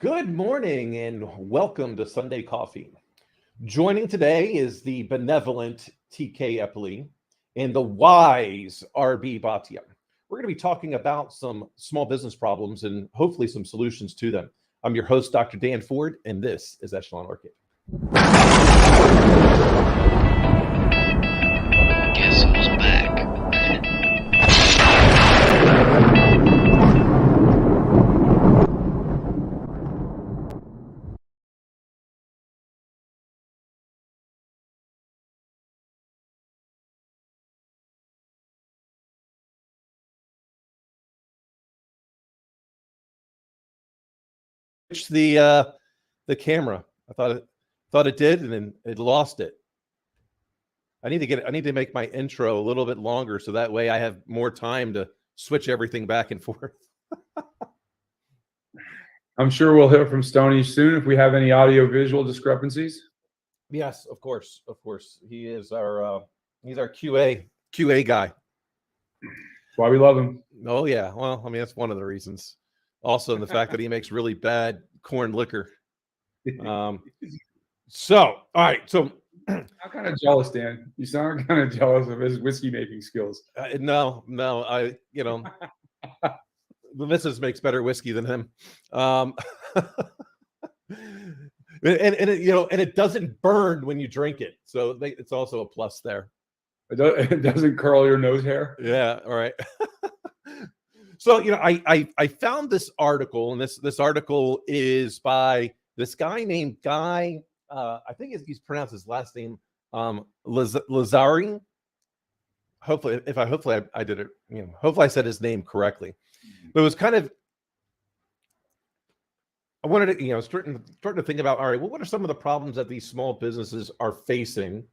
Good morning and welcome to Sunday Coffee. Joining today is the benevolent TK Eppley and the wise RB Bhatia. We're going to be talking about some small business problems and hopefully some solutions to them. I'm your host, Dr. Dan Ford, and this is EchelonOrchid. Guess who's back? The camera. I thought it did, and then it lost it. I need to make my intro a little bit longer so that way I have more time to switch everything back and forth. I'm sure we'll hear from Stoney soon if we have any audio visual discrepancies. Yes, of course. He is our he's our QA guy. That's why we love him. Oh yeah. Well, I mean that's one of the reasons. Also, the fact that he makes really bad corn liquor. So, all right. So, I'm kind of jealous, Dan. You sound kind of jealous of his whiskey making skills. No. The missus makes better whiskey than him. And it doesn't burn when you drink it. So it's also a plus there. It doesn't curl your nose hair. Yeah. All right. So, I found this article, and this article is by this guy named Guy. I think he's pronounced his last name Lazari. Hopefully I did it. Hopefully I said his name correctly. But it was kind of, I wanted to, starting to think about, all right, well, what are some of the problems that these small businesses are facing,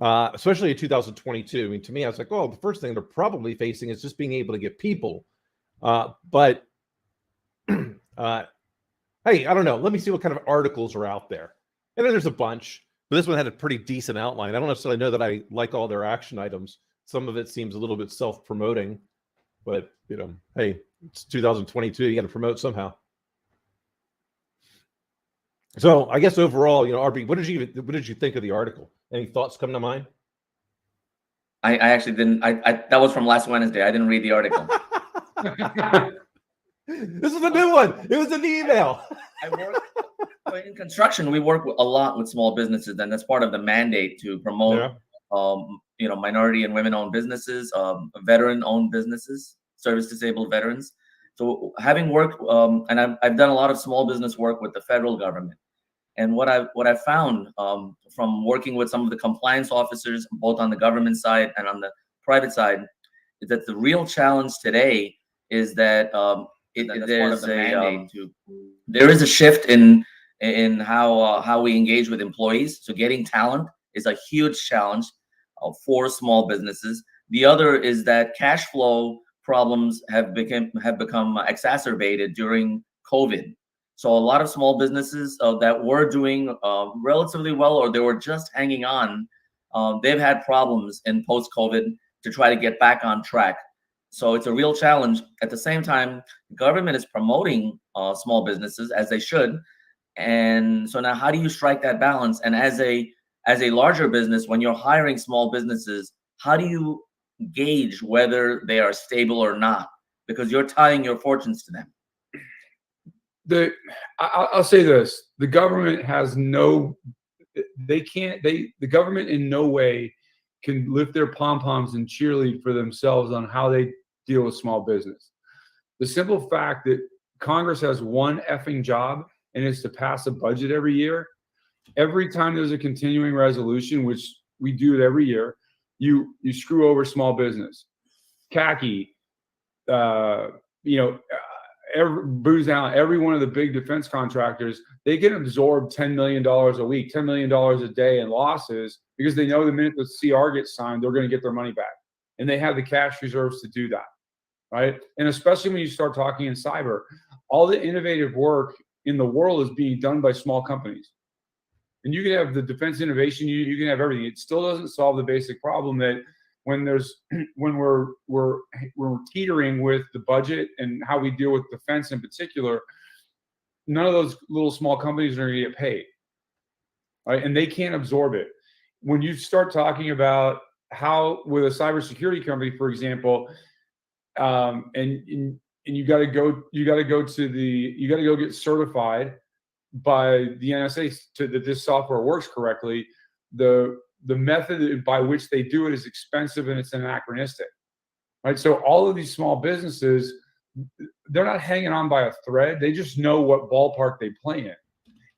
especially in 2022? I mean, to me, I was like, well, the first thing they're probably facing is just being able to get people. But hey, I don't know. Let me see what kind of articles are out there. And then there's a bunch, but this one had a pretty decent outline. I don't necessarily know that I like all their action items. Some of it seems a little bit self-promoting, but hey, it's 2022. You got to promote somehow. So I guess overall, RB, what did you think of the article? Any thoughts come to mind? I actually didn't. I that was from last Wednesday. I didn't read the article. This is a new one. It was in the email. In construction, we work a lot with small businesses, and that's part of the mandate to promote, minority and women-owned businesses, veteran-owned businesses, service-disabled veterans. So having worked, and I've done a lot of small business work with the federal government, and what I found from working with some of the compliance officers, both on the government side and on the private side, is that the real challenge today is that there is a shift in how we engage with employees. So getting talent is a huge challenge for small businesses. The other is that cash flow problems have become exacerbated during COVID. So a lot of small businesses that were doing relatively well, or they were just hanging on, they've had problems in post-COVID to try to get back on track. So it's a real challenge. At the same time, the government is promoting small businesses, as they should. And so now how do you strike that balance? And as a larger business, when you're hiring small businesses, how do you gauge whether they are stable or not? Because you're tying your fortunes to them. I'll say this: the government has the government in no way can lift their pom-poms and cheerlead for themselves on how they deal with small business. The simple fact that Congress has one effing job, and it's to pass a budget every year. Every time there's a continuing resolution, which we do it every year, you screw over small business. Khaki, Booz Allen, every one of the big defense contractors, they can absorb $10 million a week, $10 million a day in losses because they know the minute the CR gets signed, they're going to get their money back. And they have the cash reserves to do that, right? And especially when you start talking in cyber, all the innovative work in the world is being done by small companies. And you can have the defense innovation, you can have everything. It still doesn't solve the basic problem that when we're teetering with the budget and how we deal with defense in particular, none of those little small companies are going to get paid, right? And they can't absorb it. When you start talking about how, with a cybersecurity company, for example, and you got to go get certified by the NSA that this software works correctly. The method by which they do it is expensive and it's anachronistic, right? So all of these small businesses, they're not hanging on by a thread. They just know what ballpark they play in.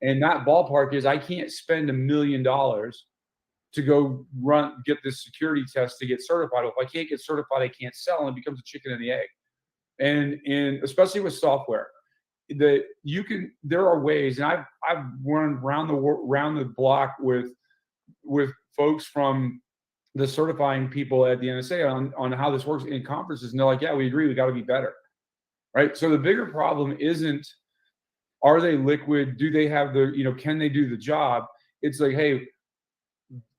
And that ballpark is, I can't spend $1 million to go get this security test to get certified. If I can't get certified, I can't sell, and it becomes a chicken and the egg. And especially with software, there are ways, and I've run around the block with folks from the certifying people at the NSA on how this works in conferences, and they're like, yeah, we agree, we got to be better, right? So the bigger problem isn't, are they liquid? Do they have can they do the job? It's like, hey,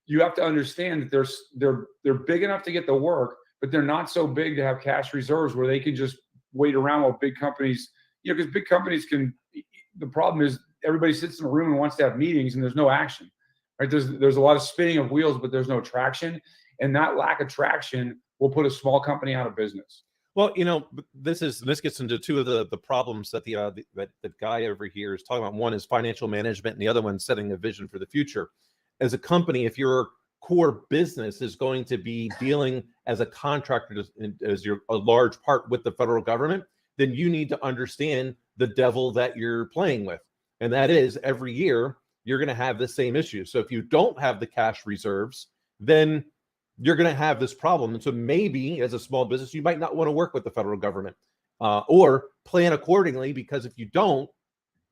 you have to understand that they're big enough to get the work, but they're not so big to have cash reserves where they can just wait around while big companies, because big companies the problem is everybody sits in a room and wants to have meetings and there's no action, right? There's a lot of spinning of wheels, but there's no traction. And that lack of traction will put a small company out of business. Well, this gets into two of the problems that the guy over here is talking about. One is financial management, and the other one setting a vision for the future. As a company, if your core business is going to be dealing as a contractor, as a large part with the federal government, then you need to understand the devil that you're playing with. And that is, every year, you're going to have the same issue. So if you don't have the cash reserves, then you're going to have this problem. And so maybe as a small business, you might not want to work with the federal government or plan accordingly, because if you don't,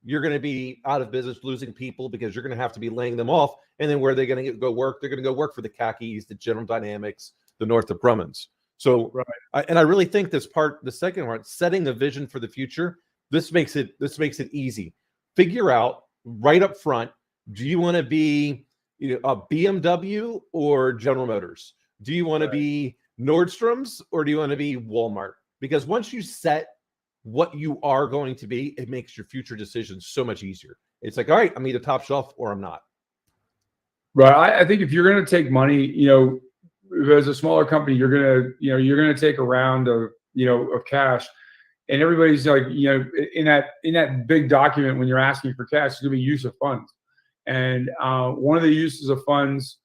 you're going to be out of business, losing people, because you're going to have to be laying them off. And then where are they going to go work? They're going to go work for the Khakis, the General Dynamics, the Northrop Grummans. So, right. I really think the second part, setting the vision for the future, this makes it easy. Figure out right up front, do you want to be a BMW or General Motors? Do you want to be Nordstrom's or do you want to be Walmart? Because once you set what you are going to be, it makes your future decisions so much easier. It's like, all right, I'm either top shelf or I'm not. Right. I think if you're going to take money, as a smaller company, you're going to take a round of cash, and everybody's like, in that big document, when you're asking for cash, it's going to be use of funds. And one of the uses of funds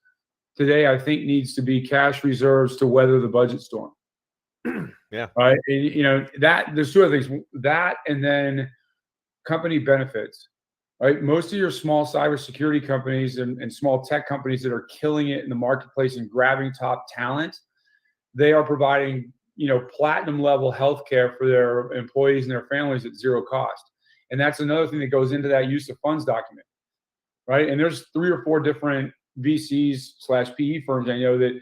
today, I think, needs to be cash reserves to weather the budget storm. Yeah. Right. And, that there's two other things, that and then company benefits. Right. Most of your small cybersecurity companies and small tech companies that are killing it in the marketplace and grabbing top talent, they are providing, platinum level healthcare for their employees and their families at zero cost. And that's another thing that goes into that use of funds document. Right. And there's 3 or 4 different VCs/PE firms I know that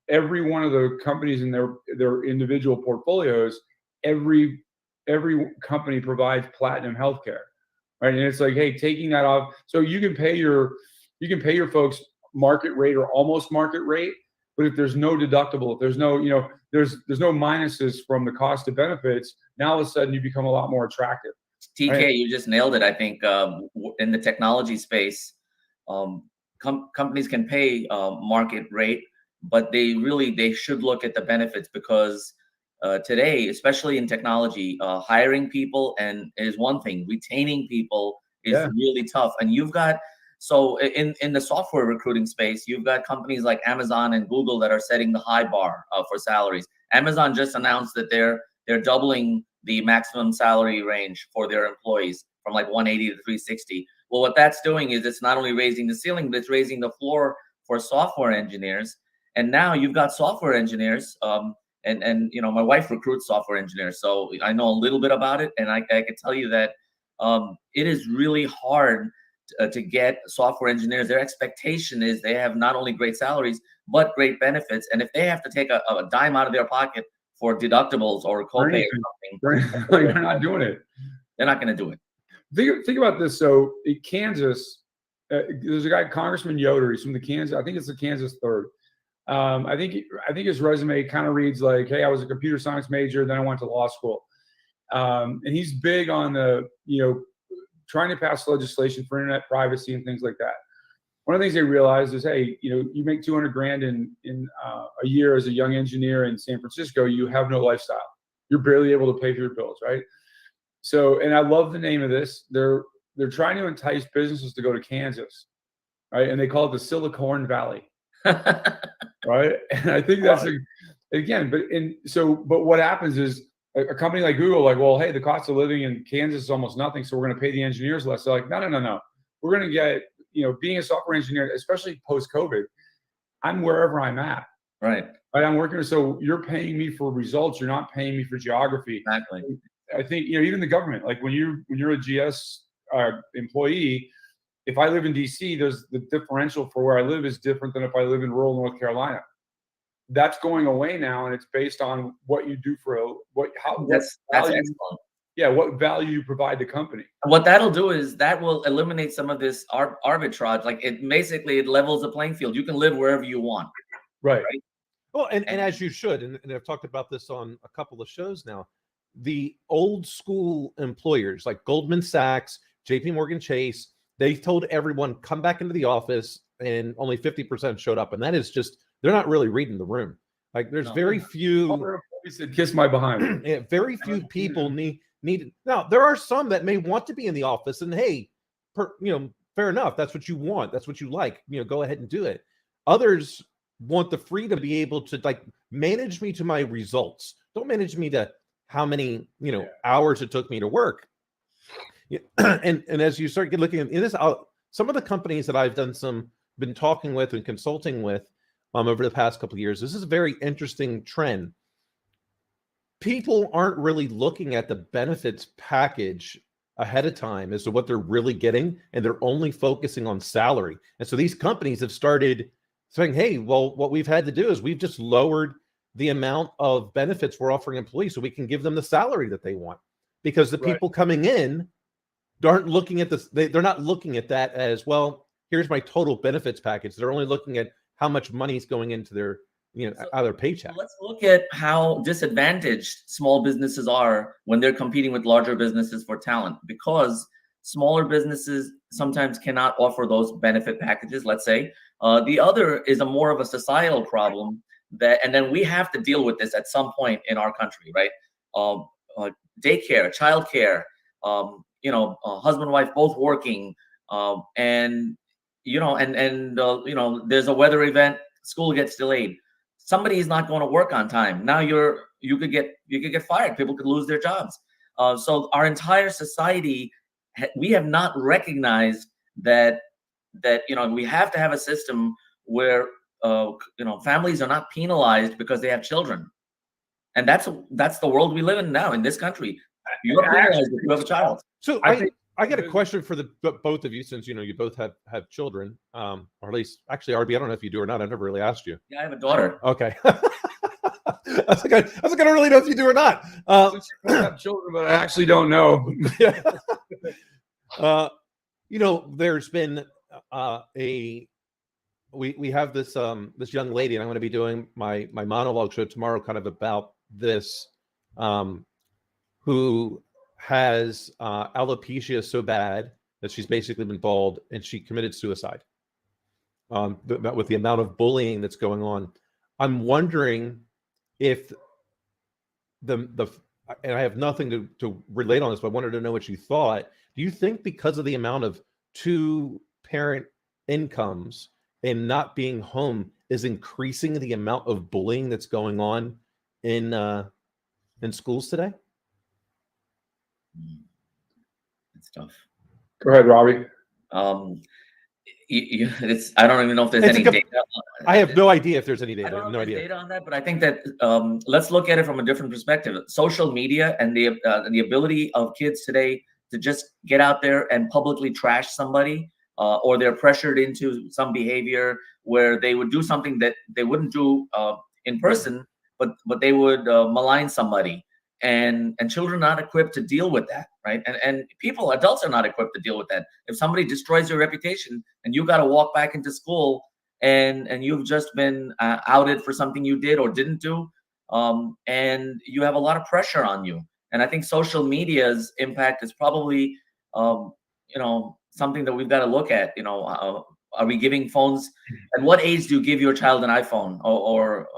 every one of the companies in their individual portfolios, every company provides platinum healthcare. Right. And it's like, hey, taking that off, so you can pay your folks market rate or almost market rate, but if there's no deductible, if there's no, there's no minuses from the cost of benefits, now all of a sudden you become a lot more attractive. TK, right? You just nailed it. I think in the technology space, companies can pay market rate, but they should look at the benefits, because today, especially in technology, hiring people is one thing. Retaining people is really tough. And you've got, so in the software recruiting space, you've got companies like Amazon and Google that are setting the high bar for salaries. Amazon just announced that they're doubling the maximum salary range for their employees from like 180 to 360. Well, what that's doing is it's not only raising the ceiling, but it's raising the floor for software engineers. And now you've got software engineers, and my wife recruits software engineers, so I know a little bit about it, and I can tell you that it is really hard to get software engineers. Their expectation is they have not only great salaries but great benefits, and if they have to take a dime out of their pocket for deductibles or copay or something, they're not doing it. They're not going to do it. Think about this. So in Kansas, there's a guy, Congressman Yoder. He's from the Kansas. I think it's the Kansas 3rd. I think his resume kind of reads like, hey, I was a computer science major, then I went to law school. And he's big on the, trying to pass legislation for internet privacy and things like that. One of the things they realized is, hey, you make 200 grand in a year as a young engineer in San Francisco, you have no lifestyle. You're barely able to pay for your bills, right? So, and I love the name of this. They're trying to entice businesses to go to Kansas, right? And they call it the Silicon Valley, right? And I think that's but what happens is a company like Google, like, well, hey, the cost of living in Kansas is almost nothing, so we're going to pay the engineers less. They're like, no. We're going to get, being a software engineer, especially post-COVID, I'm wherever I'm at. Right. I'm working. So you're paying me for results. You're not paying me for geography. Exactly. I think, even the government, like when you're a GS employee, if I live in DC, there's the differential for where I live is different than if I live in rural North Carolina. That's going away now, and it's based on what you do That's excellent. Yeah, what value you provide the company. And what that'll do is that will eliminate some of this arbitrage. Like it levels the playing field. You can live wherever you want. Right. Well, and as you should, and I've talked about this on a couple of shows now, the old school employers like Goldman Sachs, JP Morgan Chase, they told everyone, come back into the office, and only 50% showed up. And that is just, they're not really reading the room. Like there's very few. He said, kiss my behind. Yeah, very few people need. Now, there are some that may want to be in the office, and hey, fair enough. That's what you want. That's what you like. Go ahead and do it. Others want the freedom to be able to manage me to my results. Don't manage me to how many hours it took me to work. Yeah. And as you start looking at this, some of the companies that I've been talking with and consulting with over the past couple of years, this is a very interesting trend. People aren't really looking at the benefits package ahead of time as to what they're really getting, and they're only focusing on salary. And so these companies have started saying, hey, well, what we've had to do is we've just lowered the amount of benefits we're offering employees so we can give them the salary that they want, because the people coming in aren't looking at this. They're not looking at that as, well, here's my total benefits package. They're only looking at how much money is going into their other paycheck. Let's look at how disadvantaged small businesses are when they're competing with larger businesses for talent, because smaller businesses sometimes cannot offer those benefit packages, let's say. The other is more of a societal problem and then we have to deal with this at some point in our country, right? Daycare, childcare, husband and wife both working, and there's a weather event, school gets delayed. Somebody is not going to work on time. Now you could get fired. People could lose their jobs. So our entire society, we have not recognized that we have to have a system where families are not penalized because they have children, and that's the world we live in now in this country. You are penalized if you have a child. So I got a question for the both of you, since you both have children, or at least actually, RB, I don't know if you do or not. I've never really asked you. Yeah, I have a daughter. Okay. I was like, I don't really know if you do or not. I have children, but I actually don't know. There's been we have this this young lady, and I'm going to be doing my monologue show tomorrow, kind of about this, who has alopecia so bad that she's basically been bald, and she committed suicide. With the amount of bullying that's going on, I'm wondering if and I have nothing to relate on this, but I wanted to know what you thought. Do you think because of the amount of 2-parent incomes and not being home is increasing the amount of bullying that's going on in schools today? It's tough. Go ahead, Robbie. I don't even know if there's any data. I have no idea if there's any data. I don't know know idea. Data on that, but I think that let's look at it from a different perspective. Social media and the ability of kids today to just get out there and publicly trash somebody, or they're pressured into some behavior where they would do something that they wouldn't do in person, but they would malign somebody. And children are not equipped to deal with that, right? And adults are not equipped to deal with that. If somebody destroys your reputation and you got to walk back into school and you've just been outed for something you did or didn't do, and you have a lot of pressure on you. And I think social media's impact is probably something that we've got to look at. Are we giving phones? At what age do you give your child an iPhone? Or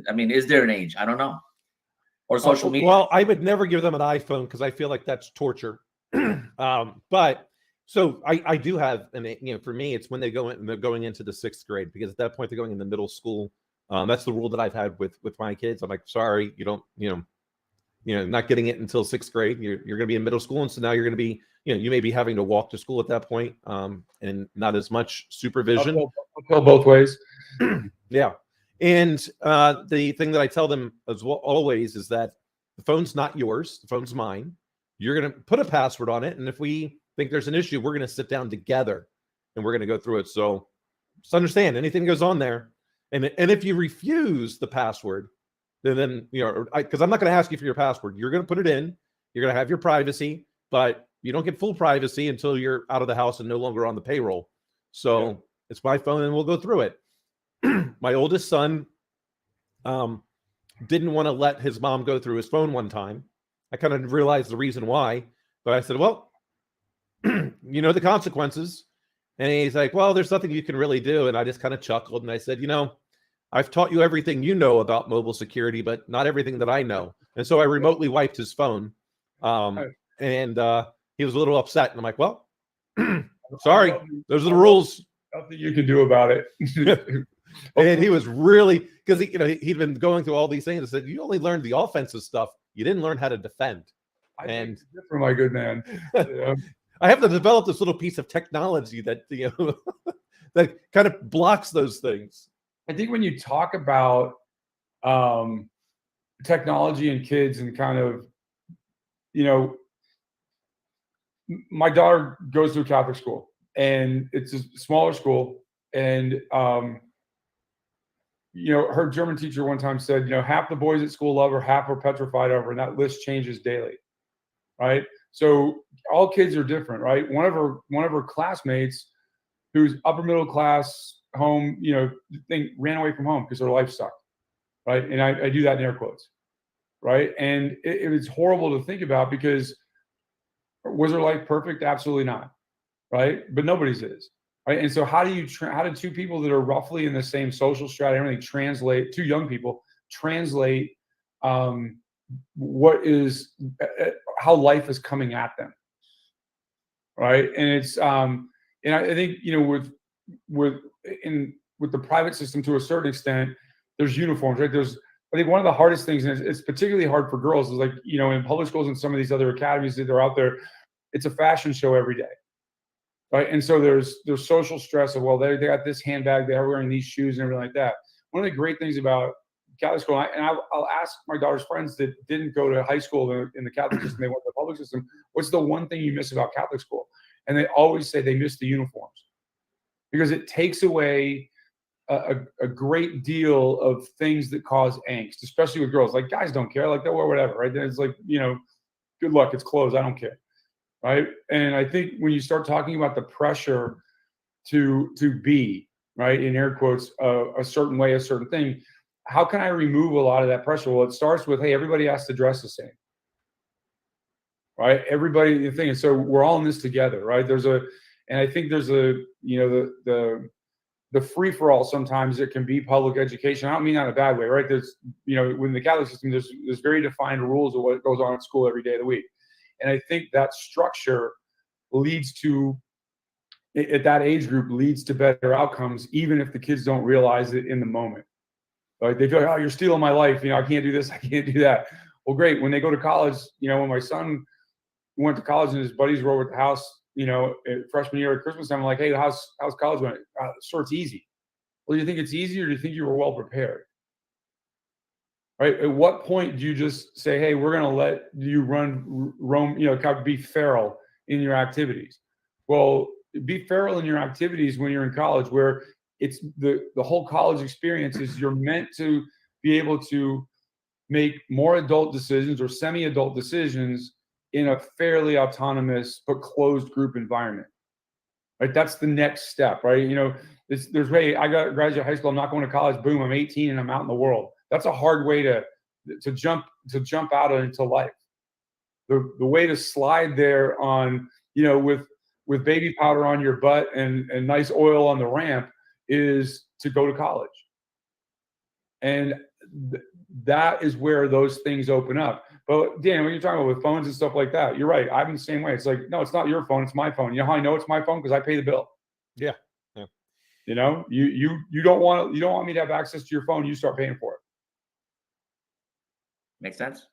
I mean, is there an age? I don't know. Or social media? Well, I would never give them an iPhone because I feel like that's torture. But so I do have, and for me, it's when they're going into the 6th grade, because at that point they're going into middle school. That's the rule that I've had with my kids. I'm like, sorry, you don't, not getting it until 6th grade. You're going to be in middle school, and so now you're going to be, you may be having to walk to school at that point, and not as much supervision. Uphill both ways. Yeah. And the thing that I tell them as well always is that the phone's not yours. The phone's mine. You're going to put a password on it. And if we think there's an issue, we're going to sit down together and we're going to go through it. So just understand anything goes on there. And if you refuse the password, then because I'm not going to ask you for your password. You're going to put it in. You're going to have your privacy, but you don't get full privacy until you're out of the house and no longer on the payroll. So it's my phone and we'll go through it. My oldest son didn't want to let his mom go through his phone one time. I kind of realized the reason why, but I said, well, the consequences. And he's like, well, there's nothing you can really do. And I just kind of chuckled and I said, I've taught you everything you know about mobile security, but not everything that I know. And so I remotely wiped his phone. And he was a little upset. And I'm like, well, sorry, those are the rules. Nothing you can do about it. And he was really, because he'd been going through all these things. I said, you only learned the offensive stuff. You didn't learn how to defend. And for my good man, I have to develop this little piece of technology that that kind of blocks those things. I think when you talk about technology and kids and kind of, my daughter goes to a Catholic school and it's a smaller school. And, her German teacher one time said, half the boys at school love her, half are petrified of her, and that list changes daily. Right. So all kids are different. Right. One of her classmates who's upper middle class home, ran away from home because her life sucked. Right. And I do that in air quotes. Right. And it was horrible to think about because was her life perfect? Absolutely not. Right. But nobody's is. Right. And so how do two people that are roughly in the same social strata, everything translate, two young people translate what is how life is coming at them. Right. And it's and I think, with the private system to a certain extent, there's uniforms, right? I think one of the hardest things, and it's particularly hard for girls, is like, in public schools and some of these other academies that are out there, it's a fashion show every day. Right. And so there's social stress of, well, they got this handbag, they're wearing these shoes and everything like that. One of the great things about Catholic school, and I'll ask my daughter's friends that didn't go to high school in the Catholic system, they went to the public system, what's the one thing you miss about Catholic school? And they always say they miss the uniforms because it takes away a great deal of things that cause angst, especially with girls. Like guys don't care, like they'll wear whatever, right? Then it's like, good luck, it's clothes, I don't care. Right. And I think when you start talking about the pressure to be, right, in air quotes, a certain way, a certain thing, how can I remove a lot of that pressure? Well, it starts with, hey, everybody has to dress the same. Right. Everybody, the thing. And so we're all in this together. Right. And I think there's the free for all. Sometimes it can be public education. I don't mean that in a bad way. Right. There's, within the Catholic system, there's very defined rules of what goes on at school every day of the week. And I think that structure leads to, at that age group, leads to better outcomes, even if the kids don't realize it in the moment. Like they feel like, oh, you're stealing my life. I can't do this. I can't do that. Well, great. When they go to college, when my son went to college and his buddies were over at the house, freshman year at Christmas time, I'm like, hey, how's college going? Sure, it's easy. Well, do you think it's easy, or do you think you were well prepared? Right. At what point do you just say, hey, we're going to let you roam, be feral in your activities? Well, be feral in your activities when you're in college, where it's the whole college experience is you're meant to be able to make more adult decisions or semi-adult decisions in a fairly autonomous but closed group environment. Right. That's the next step. Right. There's hey, I got graduate high school. I'm not going to college. Boom. I'm 18 and I'm out in the world. That's a hard way to jump out into life. the way to slide there on, you know, with baby powder on your butt and nice oil on the ramp is to go to college. And that is where those things open up. But Dan, when you're talking about with phones and stuff like that, you're right. I'm the same way. It's like, no, it's not your phone, it's my phone. You know how I know it's my phone? Because I pay the bill. Yeah. Yeah. You know, you don't want me to have access to your phone, you start paying for it. Makes sense.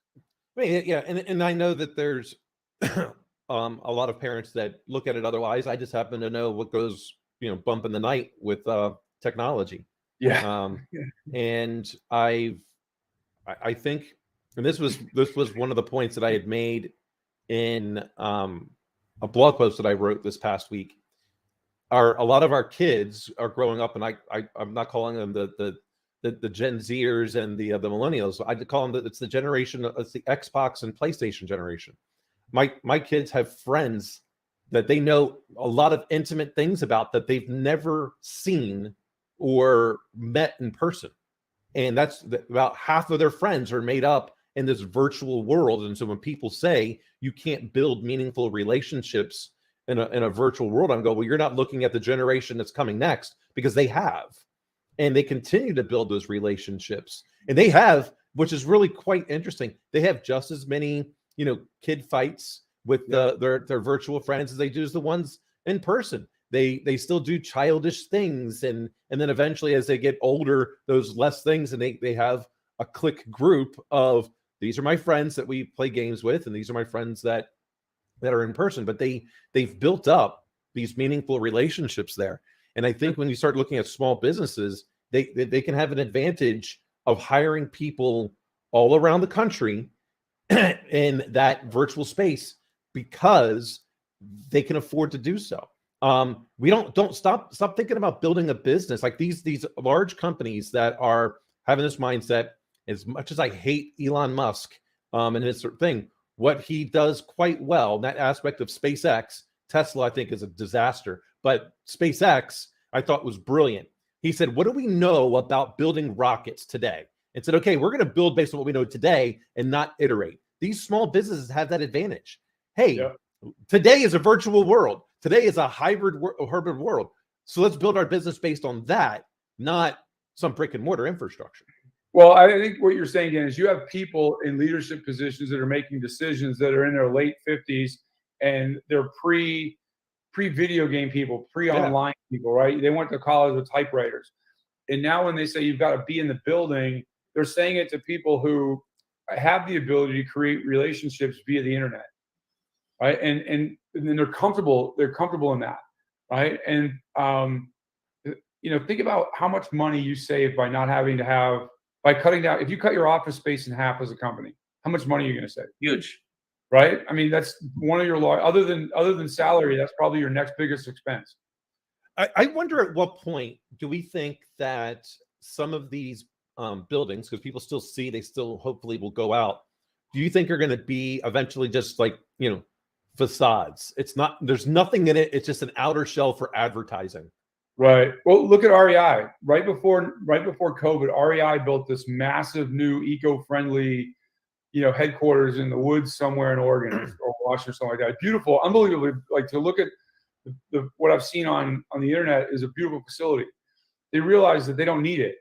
I mean, yeah, and I know that there's a lot of parents that look at it otherwise. I just happen to know what goes, you know, bump in the night with technology. Yeah. And I think, and this was one of the points that I had made in a blog post that I wrote this past week. A lot of our kids are growing up, and I'm not calling them the Gen Zers and the millennials. I call them it's the generation, it's the Xbox and PlayStation generation. My kids have friends that they know a lot of intimate things about that they've never seen or met in person. And that's about half of their friends are made up in this virtual world. And so when people say you can't build meaningful relationships in a virtual world, I'm going, well, you're not looking at the generation that's coming next, because they have, and they continue to build those relationships. And they have, which is really quite interesting, they have just as many, you know, kid fights with their virtual friends as they do as the ones in person. They still do childish things, and then eventually as they get older, those less things, and they have a clique group of, these are my friends that we play games with, and these are my friends that are in person. But they've built up these meaningful relationships there. And I think when you start looking at small businesses, they can have an advantage of hiring people all around the country in that virtual space because they can afford to do so. We don't stop thinking about building a business like these large companies that are having this mindset. As much as I hate Elon Musk and his sort of thing, what he does quite well, that aspect of SpaceX, Tesla, I think is a disaster, but SpaceX I thought was brilliant. He said, what do we know about building rockets today? And said, okay, we're going to build based on what we know today and not iterate. These small businesses have that advantage. Hey, today is a virtual world. Today is a hybrid world. So let's build our business based on that, not some brick and mortar infrastructure. Well, I think what you're saying, Dan, is you have people in leadership positions that are making decisions that are in their late 50s, and they're pre-video game people, pre-online people, right? They went to college with typewriters. And now when they say you've got to be in the building, they're saying it to people who have the ability to create relationships via the internet, right? And then they're comfortable in that, right? And you know, think about how much money you save by not having to have, by cutting down. If you cut your office space in half as a company, how much money are you going to save? Huge, right? I mean, that's one of your other than salary, that's probably your next biggest expense. I wonder at what point do we think that some of these buildings, because people still see, they still hopefully will go out, do you think are going to be eventually just like, you know, facades? It's not, there's nothing in it. It's just an outer shell for advertising. Right. Well, look at REI. Right before COVID, REI built this massive new eco-friendly, you know, headquarters in the woods somewhere in Oregon or Washington or something like that. Beautiful, unbelievably, like to look at what I've seen on the internet is a beautiful facility. They realized that they don't need it.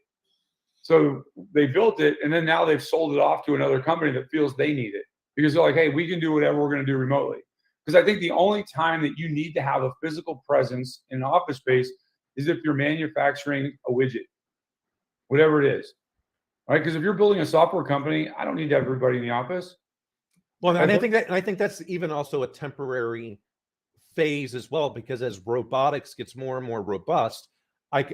So they built it, and then now they've sold it off to another company that feels they need it, because they're like, hey, we can do whatever we're going to do remotely. Because I think the only time that you need to have a physical presence in an office space is if you're manufacturing a widget, whatever it is, right? Because if you're building a software company, I don't need everybody in the office. Well, and I think that's even also a temporary phase as well, because as robotics gets more and more robust,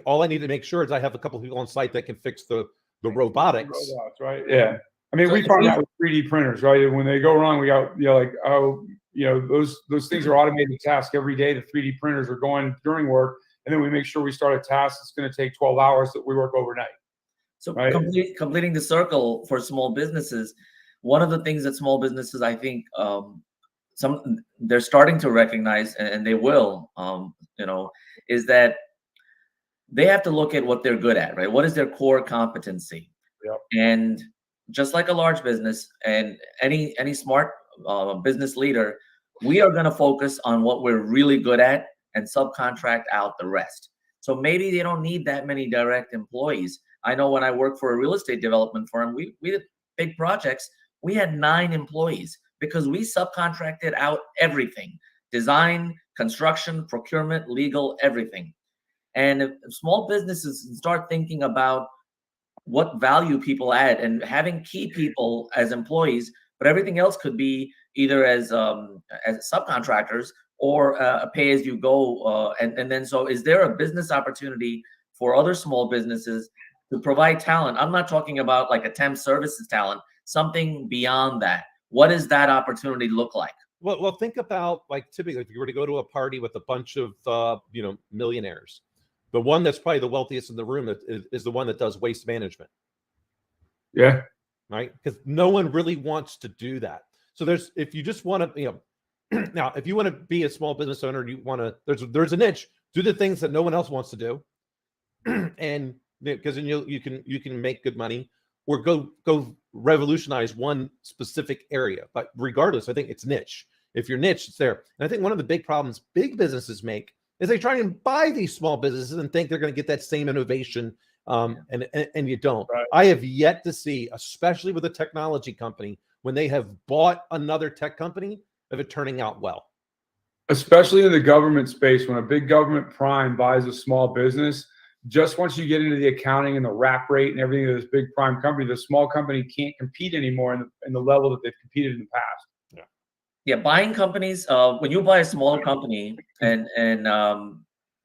all I need to make sure is I have a couple of people on site that can fix the robotics. Robots, right? Yeah. I mean, we found out with 3D printers, right? When they go wrong, we got, you know, like, oh, you know, those things are automated tasks every day. The 3D printers are going during work, and then we make sure we start a task that's going to take 12 hours that we work overnight. So right? Completing the circle for small businesses, one of the things that small businesses, I think, they're starting to recognize, and they will, you know, is that they have to look at what they're good at, right? What is their core competency? Yep. And just like a large business and any smart business leader, we are going to focus on what we're really good at and subcontract out the rest. So maybe they don't need that many direct employees. I know when I worked for a real estate development firm, we did big projects. We had 9 employees because we subcontracted out everything: design, construction, procurement, legal, everything. And if small businesses start thinking about what value people add and having key people as employees, but everything else could be either as subcontractors or a pay-as-you-go. And then, so is there a business opportunity for other small businesses to provide talent? I'm not talking about like a temp services talent, something beyond that. What does that opportunity look like? Well, think about, like, typically if you were to go to a party with a bunch of millionaires, the one that's probably the wealthiest in the room is the one that does waste management. Yeah. Right? Because no one really wants to do that. So if you just want to, now, if you want to be a small business owner, you want to, there's a niche, do the things that no one else wants to do. And because then you can make good money, or go revolutionize one specific area. But regardless, I think it's niche. If you're niche, it's there. And I think one of the big problems big businesses make is they try and buy these small businesses and think they're going to get that same innovation. And you don't. Right. I have yet to see, especially with a technology company, when they have bought another tech company, of it turning out well. Especially in the government space, when a big government prime buys a small business, just once you get into the accounting and the wrap rate and everything of this big prime company, the small company can't compete anymore in the level that they've competed in the past. Yeah, buying companies, when you buy a smaller company and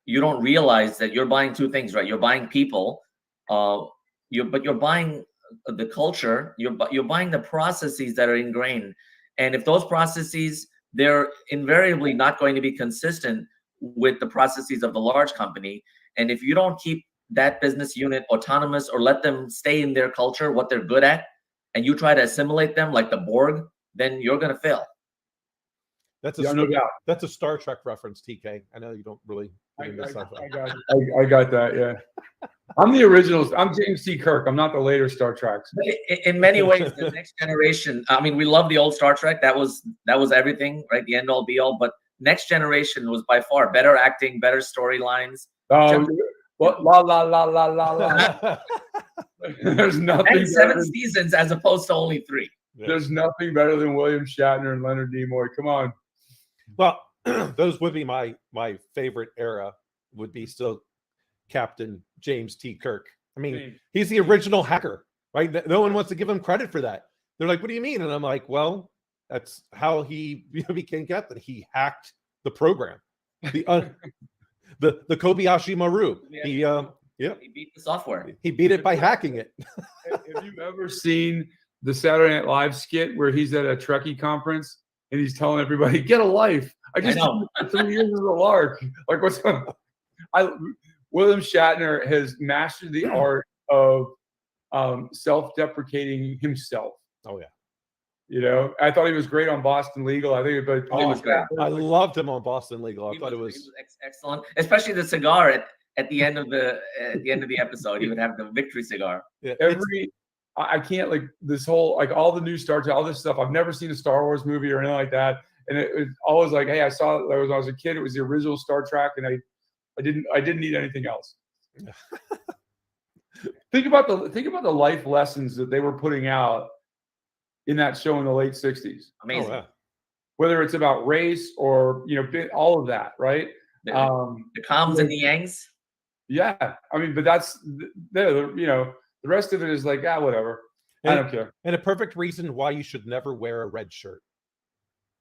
you don't realize that you're buying 2 things, right? You're buying people, but you're buying the culture, you're buying the processes that are ingrained. And if those processes, they're invariably not going to be consistent with the processes of the large company. And if you don't keep that business unit autonomous or let them stay in their culture, what they're good at, and you try to assimilate them like the Borg, then you're going to fail. That's No doubt. That's a Star Trek reference, TK. I know you don't really. I got that. Yeah, I'm the original. I'm James T. Kirk. I'm not the later Star Treks. In many ways, the next generation. I mean, we love the old Star Trek. That was everything, right? The end all, be all. But next generation was by far better acting, better storylines. What? La la la la la la. There's nothing. And 7 seasons as opposed to only 3. Yeah. There's nothing better than William Shatner and Leonard Nimoy. Come on. Well, those would be my favorite era. Would be still Captain James T. Kirk. I mean, he's the original hacker, right? No one wants to give him credit for that. They're like, "What do you mean?" And I'm like, "Well, that's how he became Captain. He hacked the program, the Kobayashi Maru. He beat the software. He beat it by hacking it." Have you ever seen the Saturday Night Live skit where he's at a Trekkie conference and he's telling everybody, "Get a life. I just did 3 years as a lark." Like, what's going on? William Shatner has mastered the art of self-deprecating himself. Oh yeah. You know, I thought he was great on Boston Legal. I think, but I loved him on Boston Legal. I thought it was excellent, especially the cigar at the end of the episode. He would have the victory cigar. Yeah, I can't, like, this whole, like, all the new Star Trek, all this stuff. I've never seen a Star Wars movie or anything like that. And it was always like, hey, I saw it when I was a kid. It was the original Star Trek, and I didn't need anything else. Think about the life lessons that they were putting out in that show in the late 60s. Amazing. Oh, yeah. Whether it's about race or, all of that, right? The comms and the yangs. Yeah. I mean, but that's, the rest of it is like, whatever. I don't care. And a perfect reason why you should never wear a red shirt.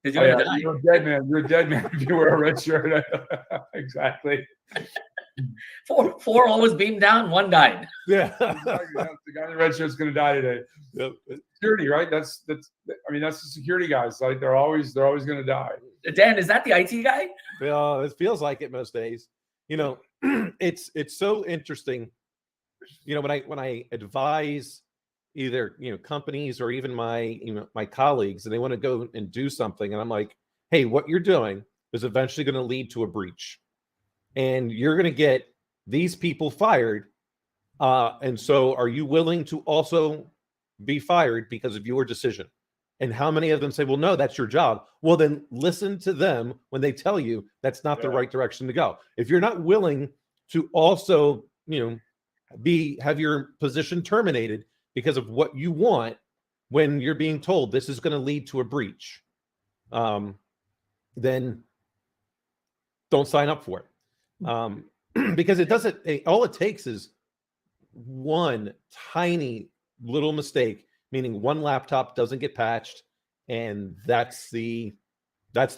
You're a dead man. You're a dead man if you wear a red shirt. Exactly. 4 always beamed down, 1 died. Yeah. The guy in the red shirt's going to die today. Yep. Security, right? That's the security guys. Like, they're always going to die. Dan, is that the IT guy? Yeah, it feels like it most days. It's so interesting. When I advise either companies or even my colleagues, and they want to go and do something, and I'm like, hey, what you're doing is eventually going to lead to a breach, and you're going to get these people fired. And so, are you willing to also be fired because of your decision? And how many of them say, well, no, that's your job? Well, then listen to them when they tell you that's not the right direction to go. If you're not willing to also, have your position terminated because of what you want, when you're being told this is going to lead to a breach, then don't sign up for it. Because it doesn't, all it takes is one tiny little mistake, meaning one laptop doesn't get patched, and that's the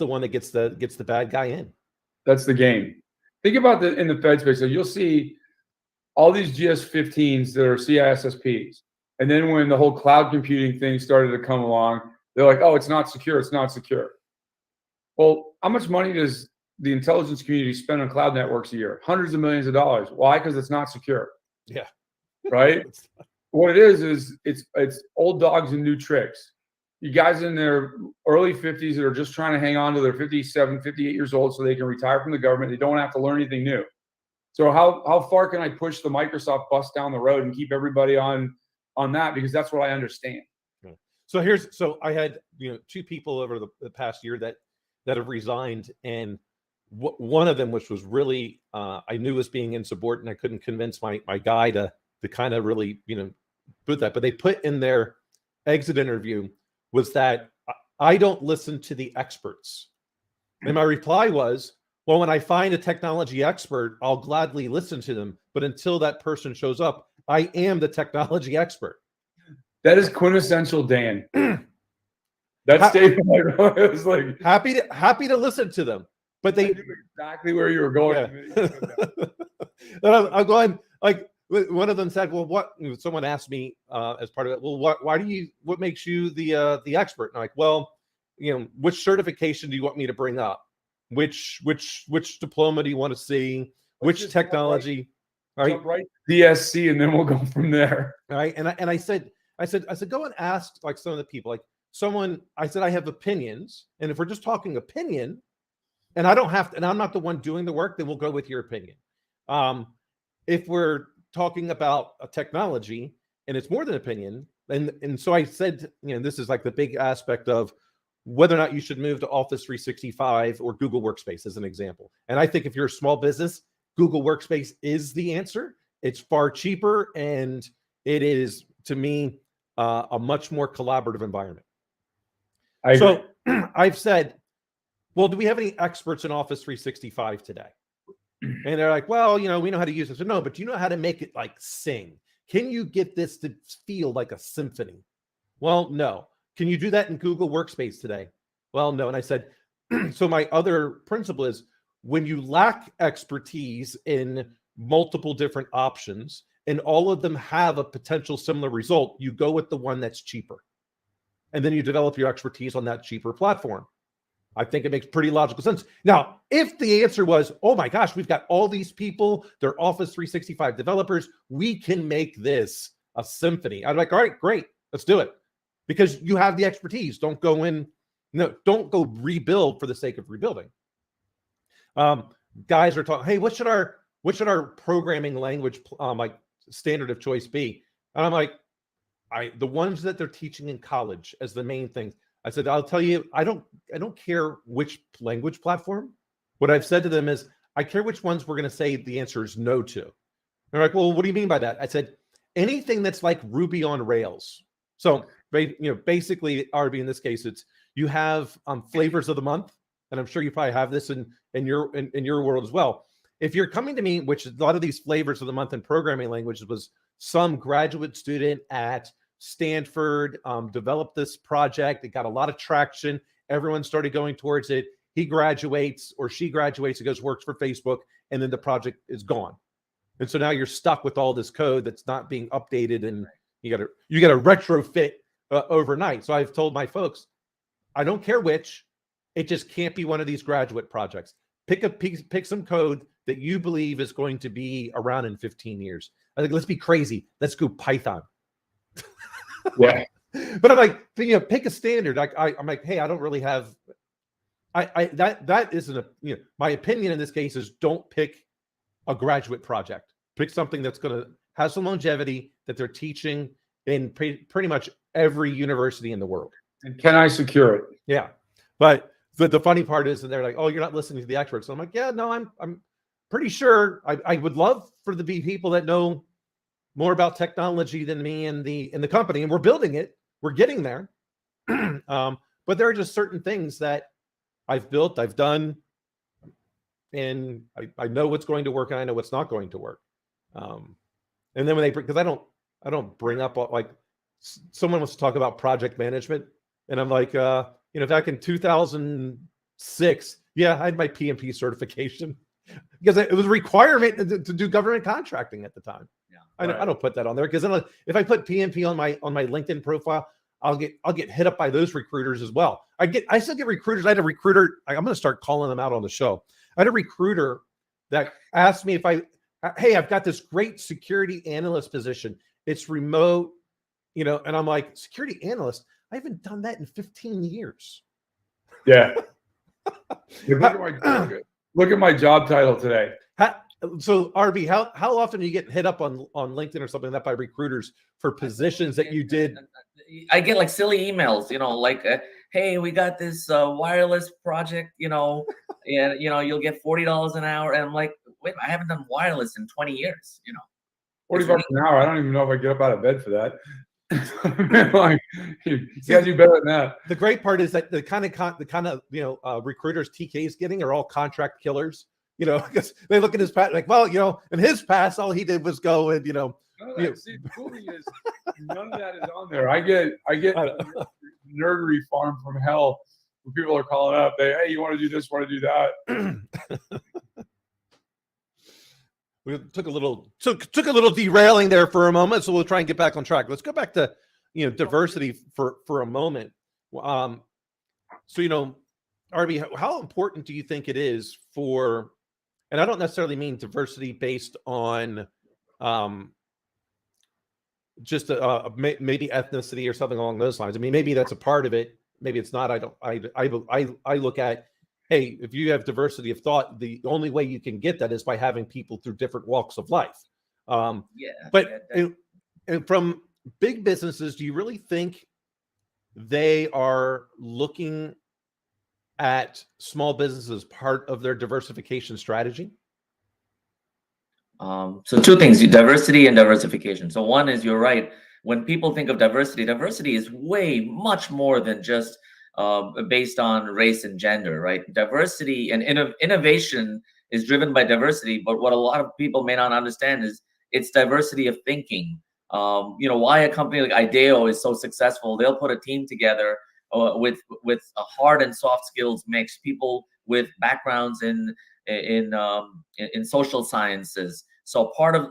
one that gets the bad guy in. That's the game. Think about in the Fed space. So you'll see all these GS15s that are CISSPs. And then when the whole cloud computing thing started to come along, they're like, oh, it's not secure. It's not secure. Well, how much money does the intelligence community spend on cloud networks a year? Hundreds of millions of dollars. Why? Because it's not secure. Yeah. Right? What it is it's old dogs and new tricks. You guys in their early 50s that are just trying to hang on to their 57, 58 years old so they can retire from the government. They don't have to learn anything new. So how far can I push the Microsoft bus down the road and keep everybody on that? Because that's what I understand. So I had two people over the past year that have resigned, and one of them, which was really I knew was being insubordinate. I couldn't convince my guy to kind of really put that, but they put in their exit interview was that I don't listen to the experts. And my reply was, well, when I find a technology expert, I'll gladly listen to them. But until that person shows up, I am the technology expert. That is quintessential Dan. That statement was like happy to listen to them, but they knew exactly where you were going. Yeah. And I'm going, like, one of them said, well, someone asked me as part of it, well, what makes you the expert? And I'm like, well, which certification do you want me to bring up? Which diploma do you want to see? Which technology? Right. Right. DSC, and then we'll go from there. Right. And I said, go and ask like some of the people, like I said, I have opinions. And if we're just talking opinion, and I don't have to, and I'm not the one doing the work, then we'll go with your opinion. If we're talking about a technology and it's more than opinion, and so I said, this is like the big aspect of whether or not you should move to Office 365 or Google Workspace as an example. And I think if you're a small business, Google Workspace is the answer. It's far cheaper, and it is, to me, a much more collaborative environment. So I've said, well, do we have any experts in Office 365 today? And they're like, well, we know how to use it. So no, but do you know how to make it like sing? Can you get this to feel like a symphony? Well, no. Can you do that in Google Workspace today? Well, no. And I said, so my other principle is when you lack expertise in multiple different options and all of them have a potential similar result, you go with the one that's cheaper. And then you develop your expertise on that cheaper platform. I think it makes pretty logical sense. Now, if the answer was, oh my gosh, we've got all these people, they're Office 365 developers, we can make this a symphony. I'd be like, all right, great, let's do it. Because you have the expertise. Don't go rebuild for the sake of rebuilding. Guys are talking, hey, what should our programming language like standard of choice be? And I'm like, the ones that they're teaching in college as the main things. I said, I'll tell you, I don't care which language platform. What I've said to them is, I care which ones we're going to say the answer is no to. They're like, well, what do you mean by that? I said, anything that's like Ruby on Rails. So, basically, RB in this case, it's you have flavors of the month, and I'm sure you probably have this in your world as well. If you're coming to me, which a lot of these flavors of the month in programming languages was some graduate student at Stanford developed this project. It got a lot of traction. Everyone started going towards it. He graduates or she graduates, it goes works for Facebook, and then the project is gone. And so now you're stuck with all this code that's not being updated, and you got to retrofit overnight. So I've told my folks, I don't care which, it just can't be one of these graduate projects. Pick some code that you believe is going to be around in 15 years. I think let's be crazy. Let's go Python. Yeah. But I'm like, pick a standard. I'm like, hey, I don't really have. That isn't my opinion in this case is don't pick a graduate project. Pick something that's going to have some longevity that they're teaching in pretty much every university in the world. And can I secure it? Yeah. But the funny part is, and they're like, oh, you're not listening to the experts. So I'm like, yeah, no, I'm pretty sure I would love for the be people that know more about technology than me in the company, and we're building it. We're getting there. But there are just certain things that I've built, I've done, and I know what's going to work and I know what's not going to work. And then when they, because I don't bring up like someone wants to talk about project management, and I'm like, back in 2006, yeah, I had my PMP certification because it was a requirement to do government contracting at the time. Yeah, I don't put that on there because then if I put PMP on my LinkedIn profile, I'll get hit up by those recruiters as well. I still get recruiters. I had a recruiter. I'm going to start calling them out on the show. I had a recruiter that asked me hey, I've got this great security analyst position. It's remote, and I'm like, security analyst? I haven't done that in 15 years. Yeah. Look at my job title today. So RB, how often do you get hit up on LinkedIn or something like that by recruiters for positions that you did? I get like silly emails, like, hey, we got this wireless project, and you'll get $40 an hour. And I'm like, wait, I haven't done wireless in 20 years, $40 an hour. I don't even know if I get up out of bed for that. Like, you gotta do better than that. The great part is that the kind of recruiters TK's getting are all contract killers, because they look at his past like, well, in his past, all he did was go and, See, the cool thing is none of that is on there. I get nerdery farm from hell when people are calling up. Hey, you want to do this? Want to do that? We took a little derailing there for a moment, so we'll try and get back on track. Let's go back to diversity for a moment. RB, how important do you think it is for, and I don't necessarily mean diversity based on just maybe ethnicity or something along those lines. I mean, maybe that's a part of it. Maybe it's not. I look at, hey, if you have diversity of thought, the only way you can get that is by having people through different walks of life. And from big businesses, do you really think they are looking at small businesses as part of their diversification strategy? So two things, diversity and diversification. So one is, you're right. When people think of diversity is way much more than just based on race and gender, right? Diversity and innovation is driven by diversity, but what a lot of people may not understand is it's diversity of thinking. Why a company like IDEO is so successful. They'll put a team together with a hard and soft skills mix, people with backgrounds in social sciences. So part of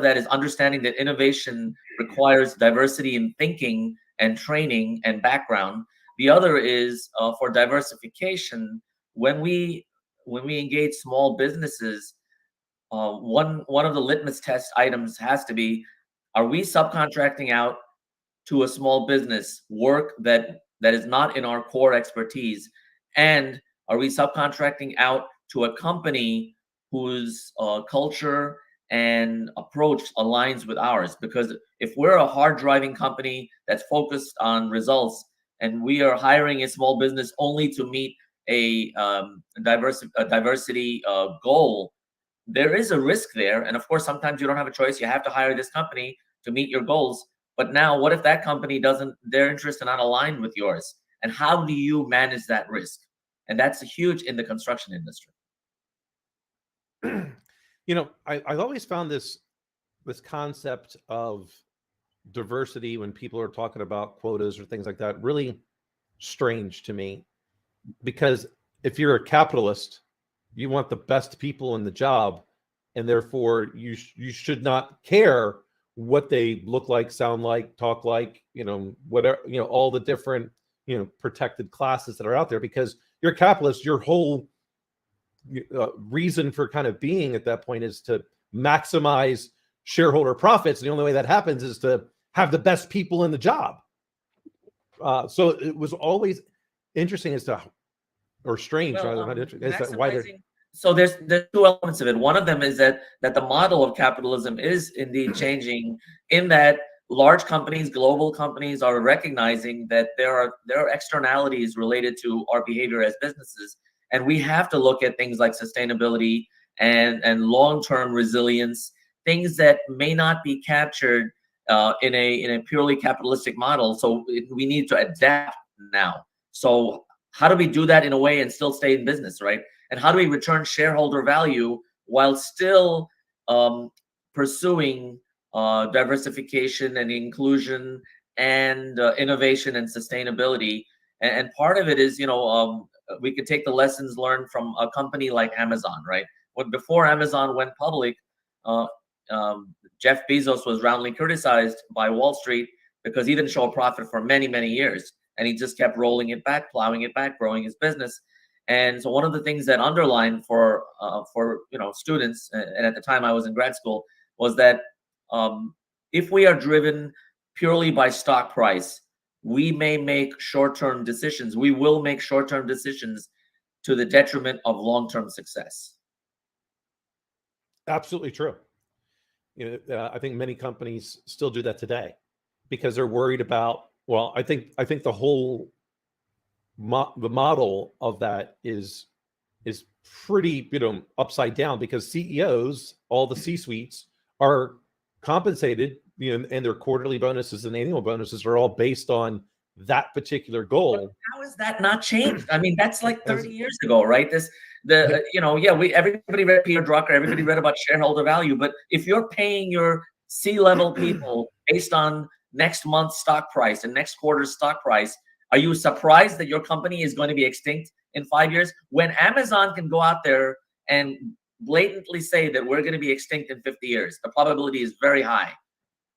that is understanding that innovation requires diversity in thinking and training and background. The other is for diversification. When we engage small businesses, one of the litmus test items has to be: are we subcontracting out to a small business work that is not in our core expertise, and are we subcontracting out to a company whose culture and approach aligns with ours? Because if we're a hard driving company that's focused on results, and we are hiring a small business only to meet a diversity goal, there is a risk there. And of course, sometimes you don't have a choice. You have to hire this company to meet your goals. But now, what if that company their interests are not aligned with yours? And how do you manage that risk? And that's huge in the construction industry. I've always found this concept of diversity, when people are talking about quotas or things like that, really strange to me, because if you're a capitalist, you want the best people in the job, and therefore you should not care what they look like, sound like, talk like, whatever, all the different protected classes that are out there, because you're a capitalist. Your whole reason for kind of being at that point is to maximize shareholder profits. And the only way that happens is to have the best people in the job. So it was always interesting as to, or strange, so there's two elements of it. One of them is that the model of capitalism is indeed changing, in that large companies, global companies are recognizing that there are externalities related to our behavior as businesses, and we have to look at things like sustainability and long-term resilience, things that may not be captured in a purely capitalistic model. So we need to adapt now. So how do we do that in a way and still stay in business, right? And how do we return shareholder value while still pursuing diversification and inclusion and innovation and sustainability? And part of it is, we could take the lessons learned from a company like Amazon, right? When before Amazon went public, Jeff Bezos was roundly criticized by Wall Street because he didn't show a profit for many, many years, and he just kept rolling it back, plowing it back, growing his business. And so one of the things that underlined for students, and at the time I was in grad school, was that if we are driven purely by stock price, we may make short-term decisions. We will make short-term decisions to the detriment of long-term success. Absolutely true. I think many companies still do that today because they're worried about, well, I think the whole the model of that is pretty, upside down, because CEOs, all the C-suites, are compensated, and their quarterly bonuses and annual bonuses are all based on that particular goal. How has that not changed? I mean, that's like 30 years ago, right? Everybody read Peter Drucker, everybody read about shareholder value, but if you're paying your C-level people based on next month's stock price and next quarter's stock price, are you surprised that your company is going to be extinct in 5 years? When Amazon can go out there and blatantly say that we're going to be extinct in 50 years, the probability is very high.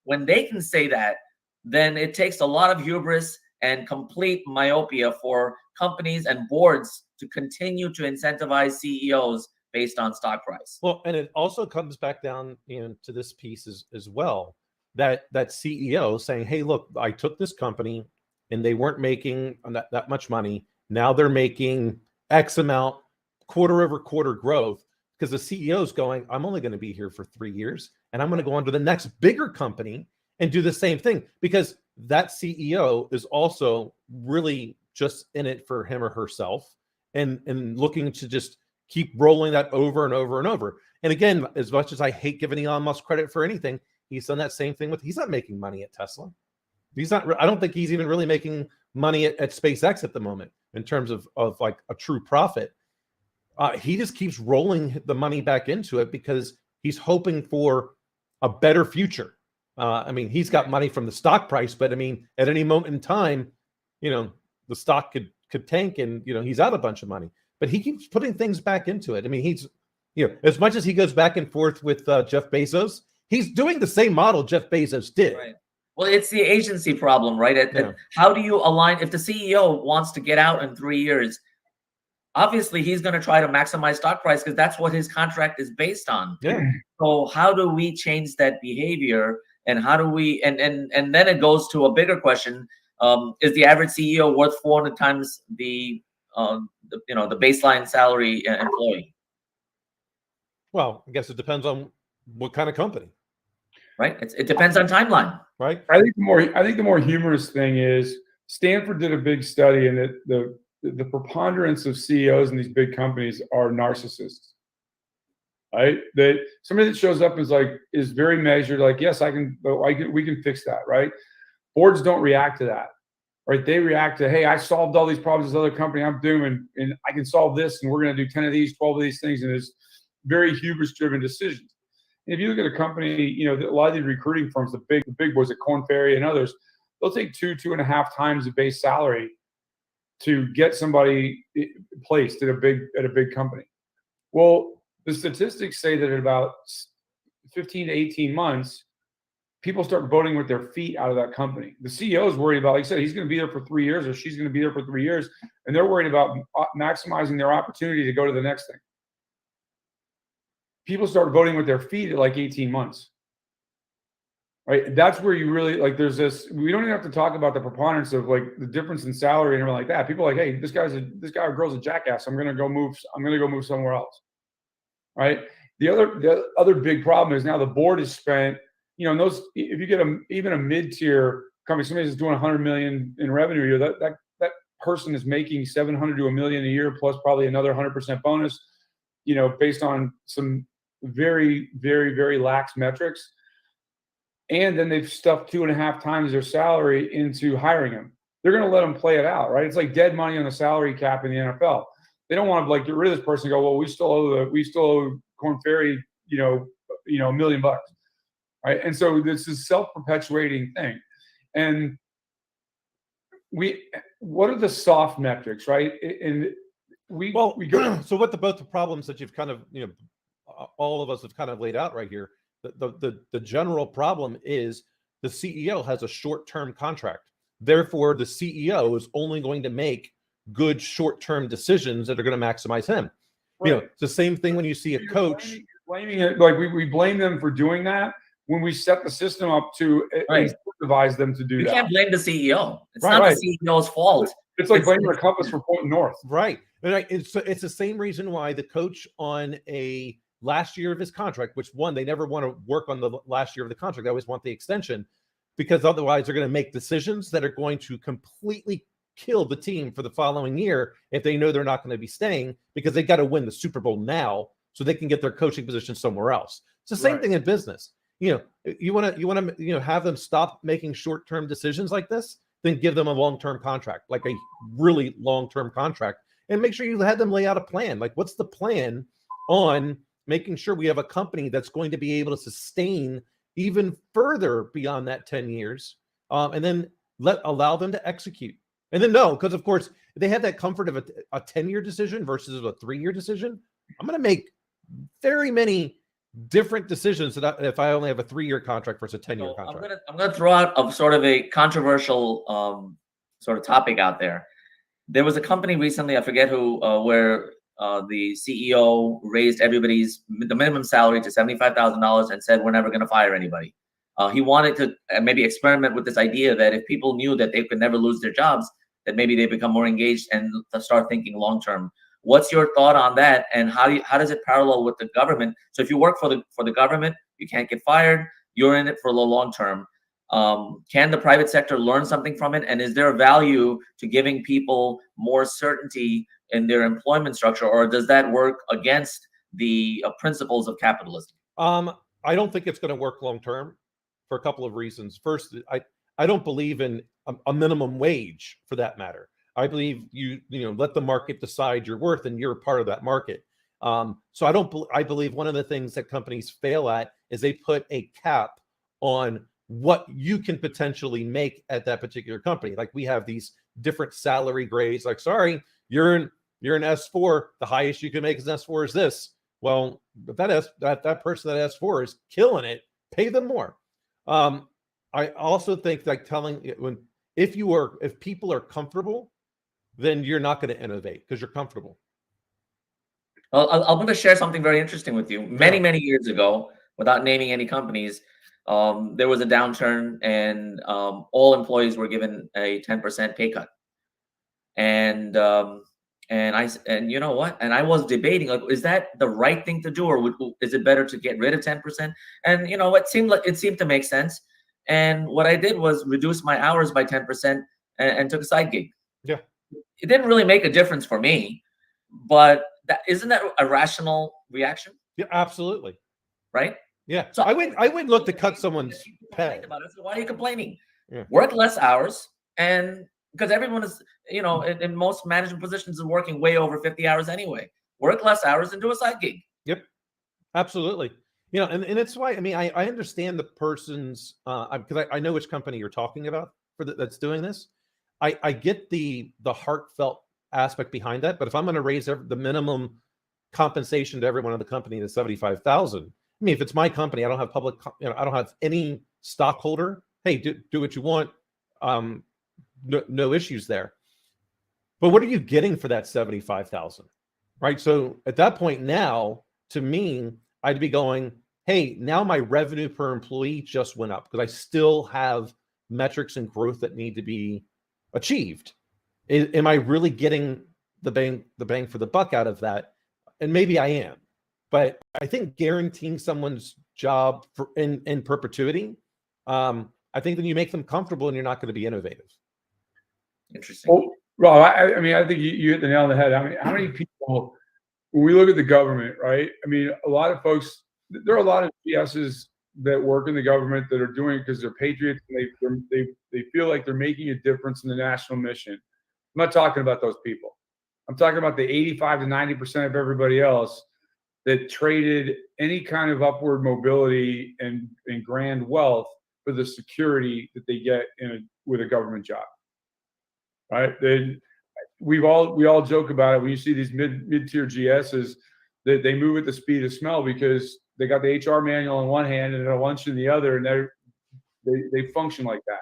When they can say that, then it takes a lot of hubris and complete myopia for companies and boards to continue to incentivize CEOs based on stock price. Well, and it also comes back down to this piece as well, that CEO saying, hey, look, I took this company and they weren't making that much money. Now they're making X amount quarter over quarter growth, because the CEO is going, I'm only going to be here for 3 years, and I'm going to go on to the next bigger company and do the same thing, because that CEO is also really just in it for him or herself, and looking to just keep rolling that over and over and over. And again, as much as I hate giving Elon Musk credit for anything, he's done that same thing he's not making money at Tesla. I don't think he's even really making money at SpaceX at the moment in terms of like a true profit. He just keeps rolling the money back into it because he's hoping for a better future. He's got money from the stock price, but at any moment in time, the stock could tank and, he's out a bunch of money, but he keeps putting things back into it. He's, as much as he goes back and forth with Jeff Bezos, he's doing the same model Jeff Bezos did. Right. Well, it's the agency problem, right? How do you align? If the CEO wants to get out in 3 years, obviously he's going to try to maximize stock price because that's what his contract is based on. Yeah. So how do we change that behavior? And how do we, and then it goes to a bigger question. Is the average CEO worth 400 times the baseline salary employee? Well, I guess it depends on what kind of company. Right. It depends on timeline. Right. I think the more humorous thing is Stanford did a big study, and the preponderance of CEOs in these big companies are narcissists. Right? That somebody that shows up is very measured, like, yes, we can fix that, right? Boards don't react to that, right? They react to, hey, I solved all these problems this other company I'm doing, and I can solve this, and we're going to do 10 of these, 12 of these things, and it's very hubris-driven decisions. And if you look at a company, a lot of these recruiting firms, the big boys at Korn Ferry and others, they'll take 2.5 times the base salary to get somebody placed at a big company. Well, the statistics say that in about 15 to 18 months, people start voting with their feet out of that company. The CEO is worried about, like I said, he's going to be there for 3 years, or she's going to be there for 3 years, and they're worried about maximizing their opportunity to go to the next thing. People start voting with their feet at like 18 months. Right? That's where you really, there's this, we don't even have to talk about the preponderance of the difference in salary and everything like that. People are like, hey, this guy or girl's a jackass. I'm going to go move somewhere else. Right? The other big problem is now the board has spent you know, and those, if you get even a mid-tier company, somebody that's doing 100 million in revenue a year, that person is making 700 to a million a year, plus probably another 100% bonus, you know, based on some very, very, very lax metrics. And then they've stuffed 2.5 times their salary into hiring him. They're going to let them play it out, right? It's like dead money on the salary cap in the NFL. They don't want to like get rid of this person and go, well, we still owe Corn Ferry, you know, $1 million, right? And so this is self-perpetuating thing. And what are the soft metrics, right? And we go. So both the problems that you've kind of, you know, all of us have kind of laid out right here. The general problem is the CEO has a short-term contract. Therefore, the CEO is only going to make good short-term decisions that are going to maximize him. Right. You know, it's the same thing when you see a coach. Blaming it, like we blame them for doing that when we set the system up to incentivize them to do that. You can't blame the CEO. It's not the CEO's fault. It's like blaming the compass for pointing north. Right. And it's the same reason why the coach on a last year of his contract, which one, they never want to work on the last year of the contract. They always want the extension, because otherwise they're going to make decisions that are going to completely kill the team for the following year if they know they're not going to be staying, because they got to win the Super Bowl now so they can get their coaching position somewhere else. It's the same thing in business. You know, you want to have them stop making short-term decisions like this, then give them a long-term contract, like a really long-term contract, and make sure you had them lay out a plan. Like, what's the plan on making sure we have a company that's going to be able to sustain even further beyond that 10 years, and then allow them to execute. And then because of course they have that comfort of a 10-year decision versus a 3-year decision. I'm going to make very many different decisions if I only have a 3-year contract versus a 10-year contract. I'm gonna throw out a sort of a controversial sort of topic out there. There was a company recently, I forget who, where the CEO raised the minimum salary to $75,000 and said, we're never going to fire anybody. He wanted to maybe experiment with this idea that if people knew that they could never lose their jobs, that maybe they become more engaged and to start thinking long-term. What's your thought on that? And how does it parallel with the government? So if you work for the government, you can't get fired. You're in it for the long term. Can the private sector learn something from it? And is there a value to giving people more certainty in their employment structure, or does that work against the principles of capitalism? I don't think it's going to work long term for a couple of reasons. First, I don't believe in a minimum wage, for that matter. I believe you let the market decide your worth, and you're a part of that market. So I believe one of the things that companies fail at is they put a cap on what you can potentially make at that particular company. Like, we have these different salary grades. Like, sorry, you're an S4. The highest you can make as an S4 is this. Well, if that person at S4 is killing it, pay them more. I also think like if people are comfortable, then you're not going to innovate because you're comfortable. Well, I'm going to share something very interesting with you. Many years ago, without naming any companies, there was a downturn, and all employees were given a 10% pay cut. And you know what? And I was debating, like, is that the right thing to do, or is it better to get rid of 10%? And it seemed to make sense. And what I did was reduce my hours by 10% and took a side gig. Yeah, it didn't really make a difference for me, but isn't that a rational reaction? Yeah, absolutely. Right? Yeah. So I wouldn't look to cut someone's pay. So why are you complaining? Yeah. Work less hours, and because everyone is, in most management positions is working way over 50 hours anyway. Work less hours and do a side gig. Yep. Absolutely. And it's why, I understand the person's, because I know which company you're talking about that's doing this. I get the heartfelt aspect behind that, but if I'm going to raise the minimum compensation to everyone in the company to $75,000, if it's my company, I don't have public, I don't have any stockholder. Hey, do what you want. No issues there. But what are you getting for that $75,000? Right. So at that point now, to me, I'd be going, hey, now my revenue per employee just went up because I still have metrics and growth that need to be achieved. Am I really getting the bang for the buck out of that? And maybe I am, but I think guaranteeing someone's job in perpetuity, I think then you make them comfortable and you're not going to be innovative. Interesting. Well, Rob, I mean, I think you hit the nail on the head. I mean, how many people, when we look at the government, right? I mean, a lot of folks, there are a lot of GSs that work in the government that are doing it because they're patriots and they feel like they're making a difference in the national mission. I'm not talking about those people. I'm talking about the 85 to 90% of everybody else that traded any kind of upward mobility and grand wealth for the security that they get with a government job. Right? We all joke about it when you see these mid-tier GSs that they move at the speed of smell because they got the HR manual in one hand and a lunch in the other, and they function like that.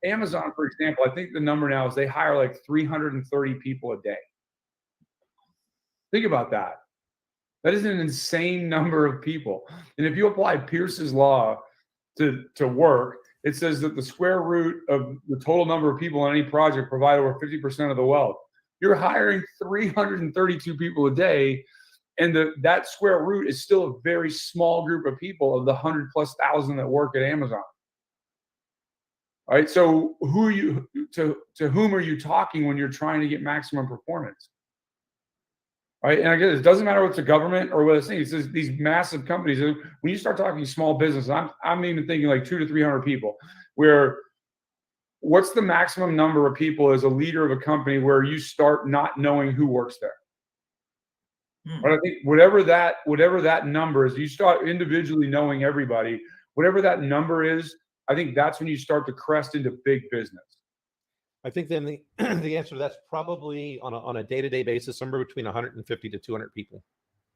Amazon, for example, I think the number now is they hire like 330 people a day. Think about that. That is an insane number of people. And if you apply Pierce's law to work, it says that the square root of the total number of people on any project provide over 50% of the wealth. You're hiring 332 people a day, and that square root is still a very small group of people of the 100,000+ that work at Amazon. All right, so who are you to whom are you talking when you're trying to get maximum performance? Right, and I guess it doesn't matter what's a government or what it's saying. It's just these massive companies. When you start talking small business, I'm even thinking like 200 to 300 people. Where what's the maximum number of people as a leader of a company where you start not knowing who works there? But I think whatever that number is, you start individually knowing everybody. Whatever that number is, I think that's when you start to crest into big business. I think then the answer to that's probably on a day-to-day basis, somewhere between 150 to 200 people.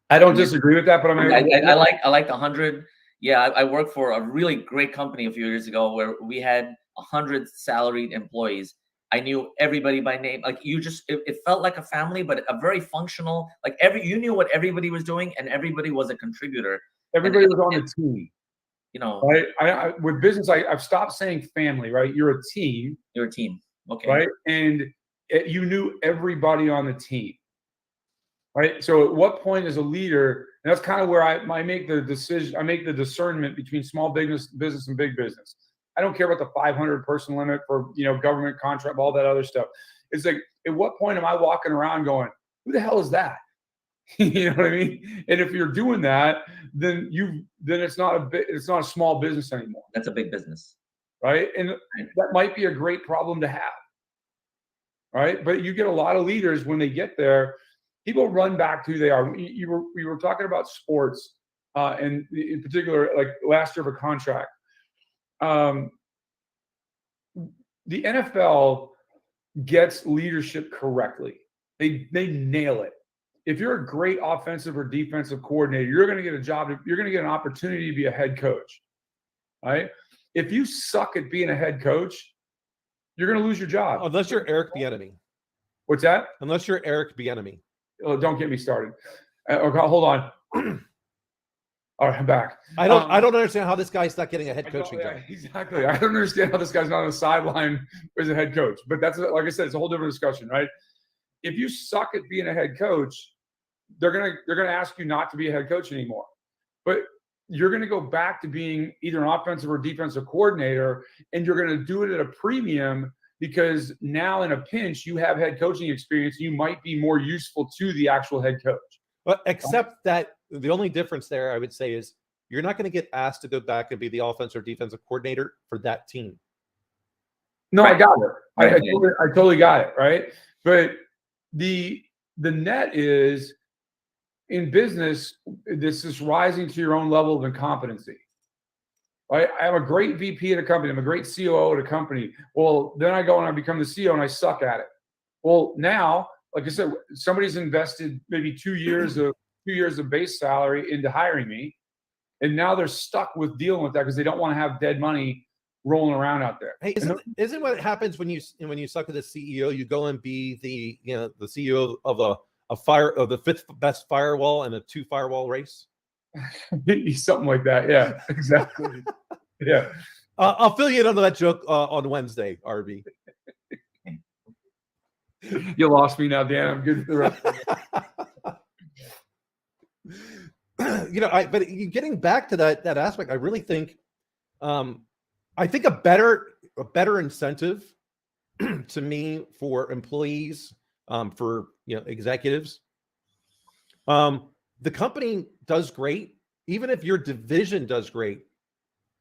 I don't disagree with that, but I like 100. Yeah, I worked for a really great company a few years ago where we had 100 salaried employees. I knew everybody by name. Like it felt like a family, but a very functional. Like you knew what everybody was doing, and everybody was a contributor. Everybody was on the team. You know, right? I with business, I've stopped saying family. Right? You're a team. You're a team. Okay. Right. And you knew everybody on the team. Right. So at what point as a leader, and that's kind of where I make the decision, I make the discernment between small business and big business. I don't care about the 500 person limit for, government contract, all that other stuff. It's like, at what point am I walking around going, who the hell is that? You know what I mean? And if you're doing that, then it's not a small business anymore. That's a big business. Right. And that might be a great problem to have. Right. But you get a lot of leaders when they get there, people run back to who they are. We were talking about sports, and in particular, like last year of a contract. The NFL gets leadership correctly. They nail it. If you're a great offensive or defensive coordinator, you're going to get a job. You're going to get an opportunity to be a head coach. Right. If you suck at being a head coach, you're going to lose your job. Unless you're Eric Bieniemy. What's that? Unless you're Eric Bieniemy. Oh, don't get me started. Okay, hold on. All right, I'm back. I don't understand how this guy's not getting a head coaching job. Exactly. I don't understand how this guy's not on the sideline as a head coach. But that's, like I said, it's a whole different discussion, right? If you suck at being a head coach, they're gonna ask you not to be a head coach anymore. But you're going to go back to being either an offensive or defensive coordinator, and you're going to do it at a premium because now in a pinch, you have head coaching experience. You might be more useful to the actual head coach. But except that the only difference there, I would say, is you're not going to get asked to go back and be the offensive or defensive coordinator for that team. No, I got it. I totally got it, right? But the net is, in business, this is rising to your own level of incompetency. Right? I have a great VP at a company. I'm a great COO at a company. Well, then I go and I become the CEO and I suck at it. Well, now, like I said, somebody's invested maybe 2 years of base salary into hiring me, and now they're stuck with dealing with that because they don't want to have dead money rolling around out there. Hey, isn't what happens when you suck at the CEO? You go and be the CEO of the fifth best firewall in a 2 firewall race. Something like that. Yeah, exactly. Yeah. I'll fill you in on that joke on Wednesday, RV. You lost me now, Dan. I'm good for the rest of it. but getting back to that aspect, I really think, I think a better incentive to me for employees, for executives, the company does great, even if your division does great,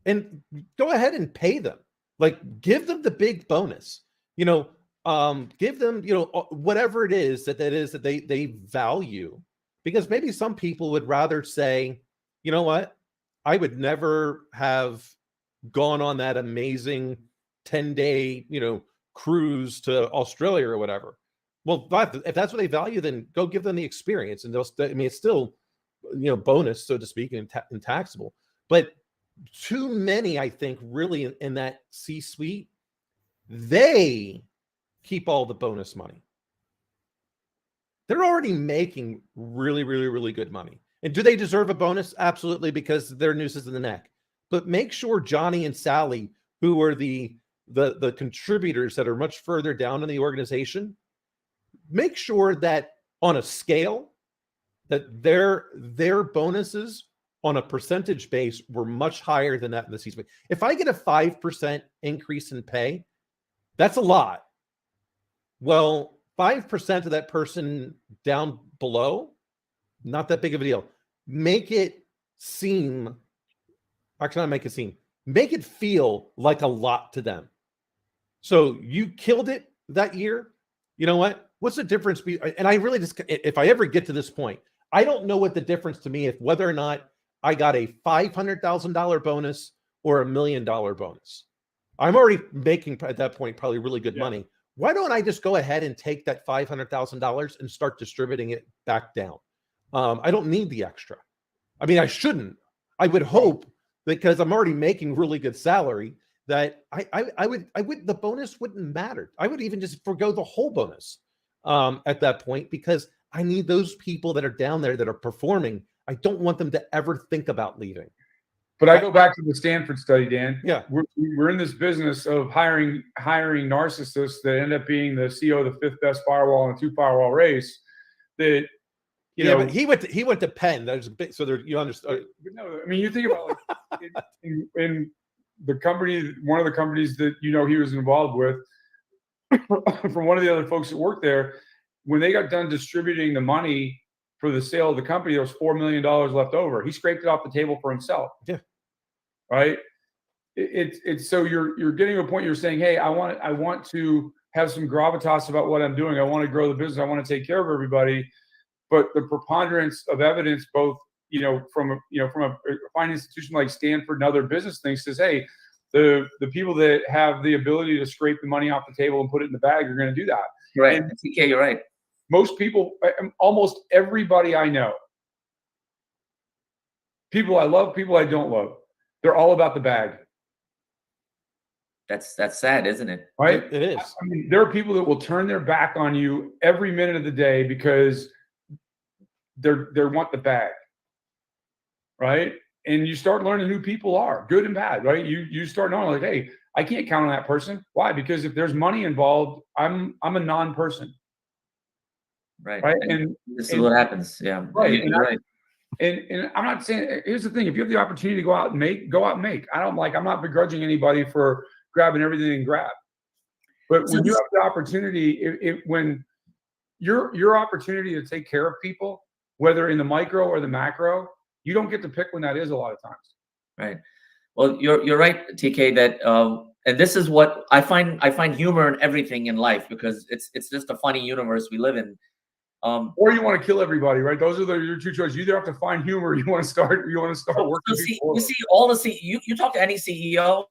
and go ahead and pay them. Like, give them the big bonus. Give them whatever it is that they value, because maybe some people would rather say, you know what, I would never have gone on that amazing 10-day cruise to Australia or whatever. Well, if that's what they value, then go give them the experience, and it's still bonus, so to speak, and taxable. But too many, I think, really in that C-suite, they keep all the bonus money. They're already making really, really, really good money. And do they deserve a bonus? Absolutely, because they're nooses in the neck. But make sure Johnny and Sally, who are the contributors that are much further down in the organization, make sure that on a scale that their bonuses on a percentage base were much higher than that in the C-suite. If I get a 5% increase in pay, that's a lot. Well, 5% of that person down below, not that big of a deal. Make it feel like a lot to them. So you killed it that year. You know what? What's the difference? And I really just, if I ever get to this point, I don't know what the difference to me, if whether or not I got a $500,000 bonus or $1 million bonus. I'm already making at that point probably really good money. Why don't I just go ahead and take that $500,000 and start distributing it back down? I don't need the extra. I mean, I shouldn't. I would hope, because I'm already making really good salary, that I would the bonus wouldn't matter. I would even just forgo the whole bonus at that point, because I need those people that are down there that are performing. I don't want them to ever think about leaving. But I go back to the Stanford study, Dan. Yeah, we're in this business of hiring narcissists that end up being the CEO of the 5th best firewall in a 2-firewall race. That but he went to Penn. There's a big, so there, you understand. No, I mean, you think about, like, in the company, one of the companies that he was involved with, from one of the other folks that worked there, when they got done distributing the money for the sale of the company, there was $4 million left over. He scraped it off the table for himself. Yeah. Right. It's so you're getting to a point, you're saying, hey, I want to have some gravitas about what I'm doing. I want to grow the business. I want to take care of everybody. But the preponderance of evidence, both, from a fine institution like Stanford and other business things, says, hey, the people that have the ability to scrape the money off the table and put it in the bag are going to do that. Right. And TK, you're right. most people, almost everybody I know, people I love, people I don't love, they're all about the bag. That's sad, isn't it? Right? It is. I mean, there are people that will turn their back on you every minute of the day because they want the bag. Right? And you start learning who people are, good and bad, right? You start knowing, like, hey, I can't count on that person. Why? Because if there's money involved, I'm a non-person. Right. Right. And this is what happens. Yeah. Right. You're right. And I'm not saying, here's the thing, if you have the opportunity to go out and make. I'm not begrudging anybody for grabbing everything and grab. But when you have the opportunity, when your opportunity to take care of people, whether in the micro or the macro, you don't get to pick when that is a lot of times. Right. Well, you're right, TK, that and this is what I find humor in everything in life, because it's just a funny universe we live in. Or you want to kill everybody, right? Those are your two choices. You either have to find humor, or you want to start working. You talk to any CEO,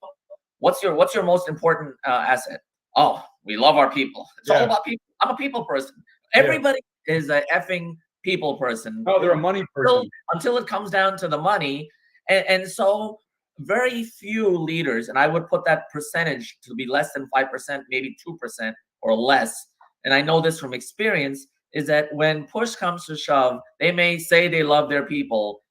what's your most important asset? Oh, we love our people. It's all about people. I'm a people person. Everybody is a effing people person. Oh, they're a money person. Until it comes down to the money. And so very few leaders, and I would put that percentage to be less than 5%, maybe 2% or less. And I know this from experience, is that when push comes to shove, they may say they love their people,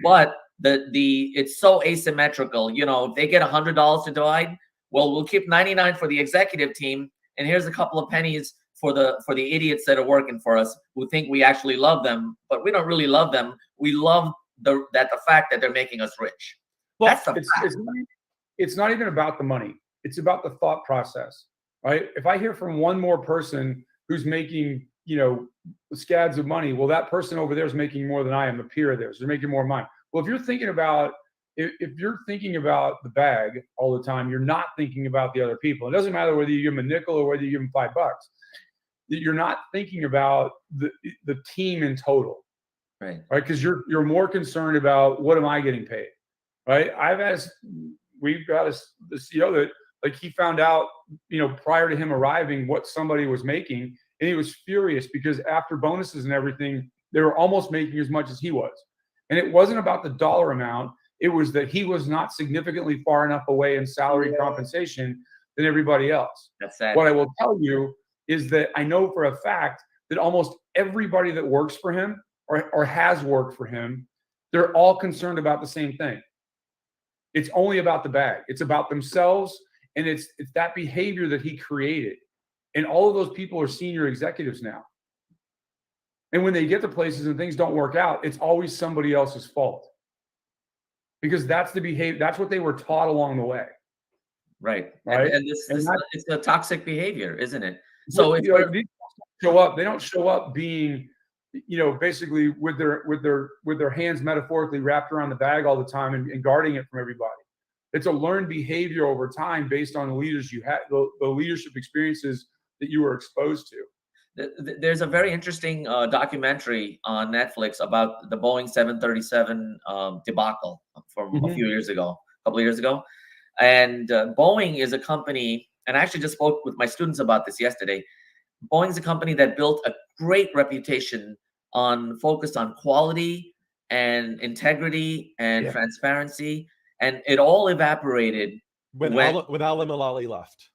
but it's so asymmetrical. If they get $100 to divide, well, we'll keep 99 for the executive team, and here's a couple of pennies for the idiots that are working for us who think we actually love them, but we don't really love them. We love the fact that they're making us rich. Well, That's the fact. It's not even about the money. It's about the thought process, right? If I hear from one more person who's making, scads of money, well, that person over there is making more than I am, a peer of theirs. They're making more money. Well, if you're thinking about the bag all the time, you're not thinking about the other people. It doesn't matter whether you give them a nickel or whether you give them $5. You're not thinking about the team in total, right? Because you're more concerned about what am I getting paid, right? We've got the CEO that, like, he found out, prior to him arriving, what somebody was making, and he was furious because after bonuses and everything, they were almost making as much as he was. And it wasn't about the dollar amount. It was that he was not significantly far enough away in salary compensation than everybody else. That's sad. What I will tell you is that I know for a fact that almost everybody that works for him or has worked for him, they're all concerned about the same thing. It's only about the bag. It's about themselves, and it's that behavior that he created. And all of those people are senior executives now. And when they get to places and things don't work out, it's always somebody else's fault. Because that's the behavior, that's what they were taught along the way. Right. Right. And it's a toxic behavior, isn't it? So if these they don't show up being, basically with their hands metaphorically wrapped around the bag all the time and guarding it from everybody. It's a learned behavior over time based on the leaders you had, the leadership experiences that you were exposed to. There's a very interesting documentary on Netflix about the Boeing 737 debacle from a couple of years ago. And Boeing is a company, and I actually just spoke with my students about this yesterday. Boeing's a company that built a great reputation focused on quality and integrity and transparency, and it all evaporated when Alim Mulally left.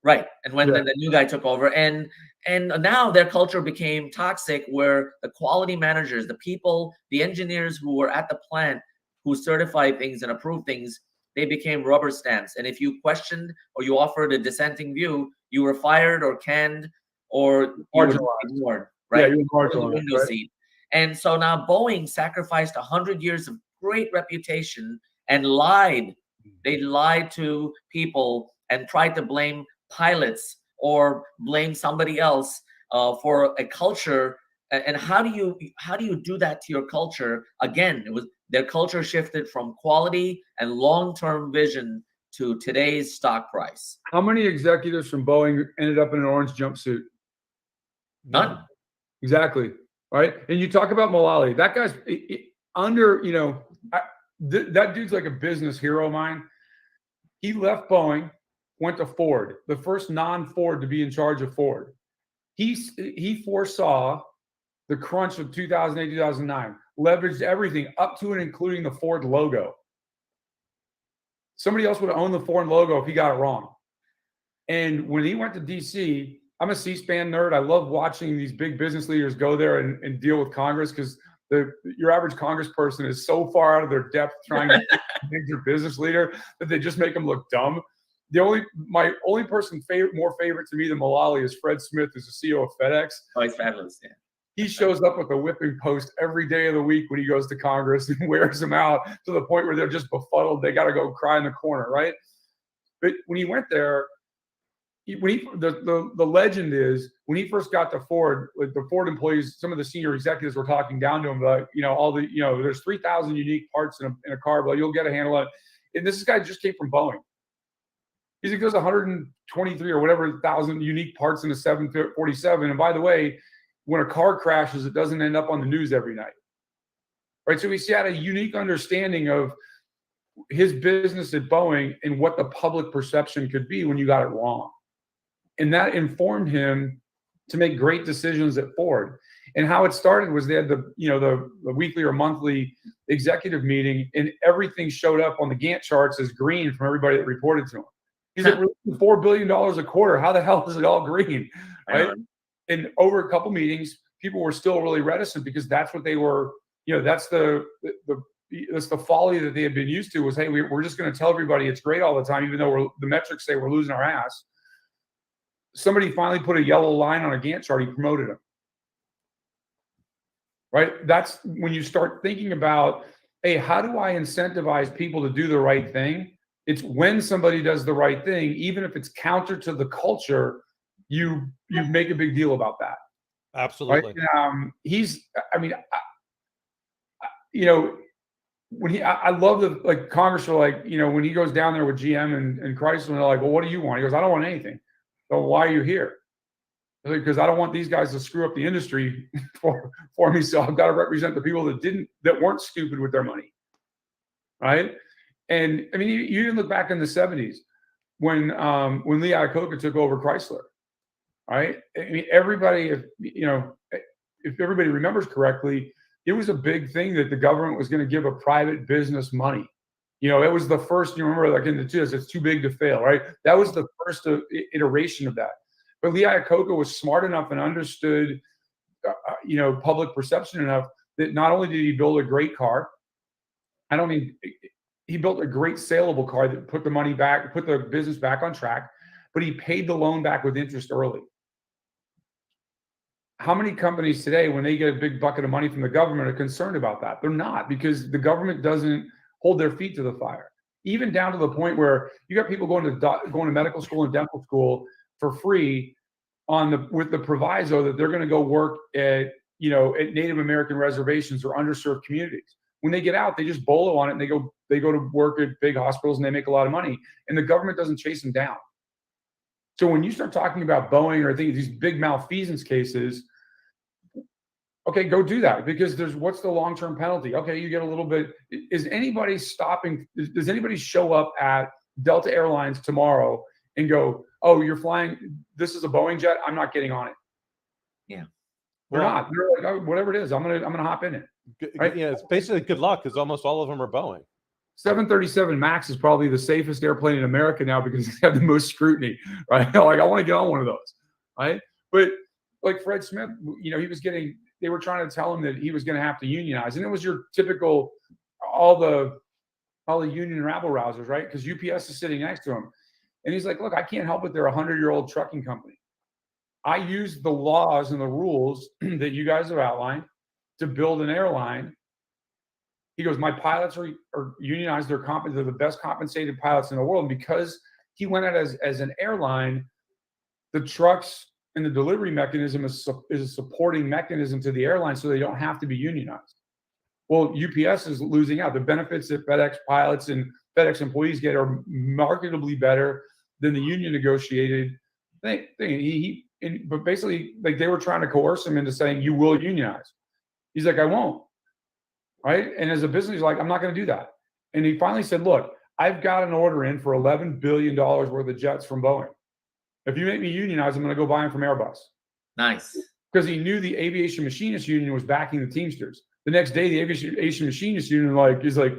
Right. And when the new guy took over, and now their culture became toxic, where the quality managers, the people, the engineers who were at the plant who certify things and approve things, they became rubber stamps. And if you questioned or you offered a dissenting view, you were fired or canned or you were ignored, right? Yeah, you were marginalized, window seat. And so now Boeing sacrificed 100 years of great reputation and lied. They lied to people and tried to blame pilots or blame somebody else for a culture. And how do you do that to your culture? Again, their culture shifted from quality and long-term vision to today's stock price. How many executives from Boeing ended up in an orange jumpsuit? None. Exactly. Right. And you talk about Mulally, that guy's that dude's like a business hero of mine. He left Boeing, went to Ford, the first non-Ford to be in charge of Ford. He foresaw the crunch of 2008, 2009, leveraged everything up to and including the Ford logo. Somebody else would have owned the Ford logo if he got it wrong. And when he went to DC, I'm a C-SPAN nerd. I love watching these big business leaders go there and deal with Congress, because your average congressperson is so far out of their depth trying to make their business leader that they just make them look dumb. My only person more favorite to me than Mulally is Fred Smith, who's the CEO of FedEx. Oh, he's fabulous. Yeah. He shows up with a whipping post every day of the week when he goes to Congress and wears them out to the point where they're just befuddled. They got to go cry in the corner, right? But when he went there, the legend is when he first got to Ford, like the Ford employees, some of the senior executives were talking down to him, like, there's 3,000 unique parts in a car, but you'll get a handle on it. And this guy just came from Boeing. He's like, there's 123 or whatever thousand unique parts in a 747. And by the way, when a car crashes, it doesn't end up on the news every night, right? So he had a unique understanding of his business at Boeing and what the public perception could be when you got it wrong. And that informed him to make great decisions at Ford. And how it started was they had the weekly or monthly executive meeting, and everything showed up on the Gantt charts as green from everybody that reported to him. He's like, we're $4 billion a quarter. How the hell is it all green? Right? And over a couple meetings, people were still really reticent, because that's what they were, that's the folly that they had been used to, was, hey, we're just going to tell everybody it's great all the time, even though the metrics say we're losing our ass. Somebody finally put a yellow line on a Gantt chart. He promoted him. right? That's when you start thinking about, hey, how do I incentivize people to do the right thing? It's when somebody does the right thing, even if it's counter to the culture, you make a big deal about that. Absolutely. Right? I mean, you know, when I love the, like, Congress are like, you know, when he goes down there with GM and Chrysler, and they're like, well, what do you want? He goes, I don't want anything. So why are you here? Because I don't want these guys to screw up the industry for me. So I've got to represent the people that weren't stupid with their money. Right. And I mean, you even look back in the 70s when Lee Iacocca took over Chrysler. Right. I mean, everybody, if everybody remembers correctly, it was a big thing that the government was going to give a private business money. You know, it was the first, you remember, like in the 2000s, it's too big to fail, right? That was the first iteration of that. But Lee Iacocca was smart enough and understood, public perception enough that not only did he build a great car, he built a great saleable car that put the money back, put the business back on track, but he paid the loan back with interest early. How many companies today, when they get a big bucket of money from the government, are concerned about that? They're not, because the government doesn't hold their feet to the fire. Even down to the point where you got people going to medical school and dental school for free with the proviso that they're going to go work at Native American reservations or underserved communities. When they get out, they just bolo on it and they go to work at big hospitals and they make a lot of money, and the government doesn't chase them down. So when you start talking about Boeing or these big malfeasance cases, okay, go do that, because what's the long-term penalty? Okay, you get a little bit. Does anybody show up at Delta Airlines tomorrow and go, oh, you're flying, this is a Boeing jet, I'm not getting on it? Yeah. They're not. They're like, oh, whatever it is, I'm gonna hop in it. Right? Yeah, it's basically good luck, because almost all of them are Boeing. 737 MAX is probably the safest airplane in America now because they have the most scrutiny, right? Like, I want to get on one of those, right? But like Fred Smith, they were trying to tell him that he was going to have to unionize, and it was your typical all the union rabble rousers, right? Because UPS is sitting next to him, and he's like, "Look, I can't help it. They're a 100-year-old trucking company. I use the laws and the rules that you guys have outlined to build an airline." He goes, my pilots are unionized. They're the best compensated pilots in the world. And because he went out as an airline, the trucks and the delivery mechanism is a supporting mechanism to the airline, so they don't have to be unionized. Well, UPS is losing out. The benefits that FedEx pilots and FedEx employees get are markedly better than the union negotiated thing. But basically, like, they were trying to coerce him into saying, you will unionize. He's like, I won't. Right? And as a business, he's like, I'm not going to do that. And he finally said, look, I've got an order in for $11 billion worth of jets from Boeing. If you make me unionize, I'm going to go buy them from Airbus. Nice. Because he knew the Aviation Machinists Union was backing the Teamsters. The next day, the Aviation Machinists Union is like,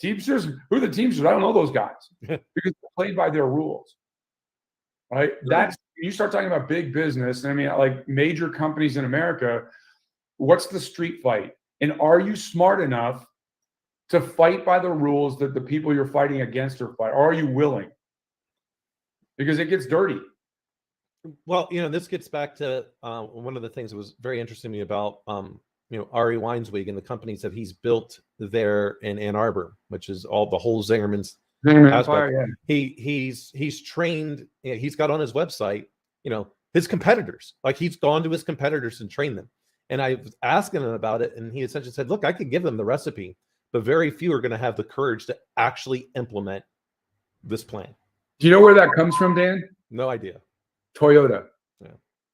Teamsters? Who are the Teamsters? I don't know those guys. Because they're played by their rules. Right? That's, you start talking about big business, and I mean, like, major companies in America, what's the street fight? And are you smart enough to fight by the rules that the people you're fighting against are fighting? Or are you willing? Because it gets dirty. Well, this gets back to one of the things that was very interesting to me about, Ari Weinswig and the companies that he's built there in Ann Arbor, which is all the whole Zingerman's aspect. Yeah. He's trained. He's got on his website, his competitors. Like, he's gone to his competitors and trained them. And I was asking him about it, and he essentially said, look, I could give them the recipe, but very few are going to have the courage to actually implement this plan. Do you know where that comes from, Dan? No idea. Toyota. Yeah.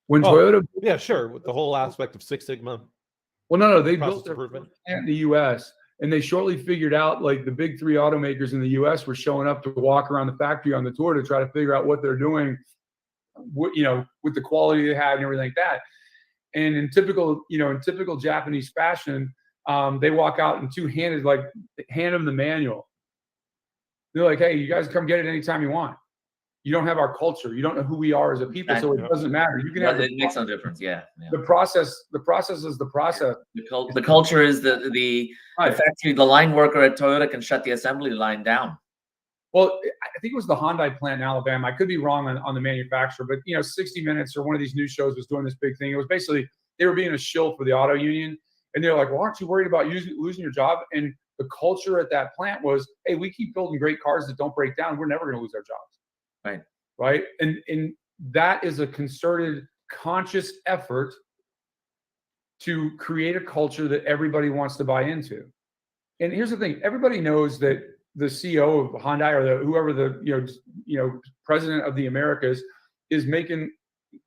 When Toyota... Yeah, sure. With the whole aspect of Six Sigma. Well, no. They built their plant in the U.S., and they shortly figured out, like, the big three automakers in the U.S. were showing up to walk around the factory on the tour to try to figure out what they're doing, with the quality they had and everything like that. And in typical Japanese fashion, they walk out and two-handed, like, hand them the manual. They're like, hey, you guys come get it anytime you want. You don't have our culture. You don't know who we are as a people, so it doesn't matter. You can have it makes no difference. Yeah. The process is the process. The culture is the factory. The line worker at Toyota can shut the assembly line down. Well, I think it was the Hyundai plant in Alabama. I could be wrong on the manufacturer, but 60 Minutes or one of these news shows was doing this big thing. It was basically they were being a shill for the auto union, And they're like, well, aren't you worried about losing your job? And the culture at that plant was, hey, we keep building great cars that don't break down. We're never going to lose our jobs. Right. Right. And that is a concerted, conscious effort to create a culture that everybody wants to buy into. And here's the thing. Everybody knows that the CEO of Hyundai or whoever the president of the Americas is making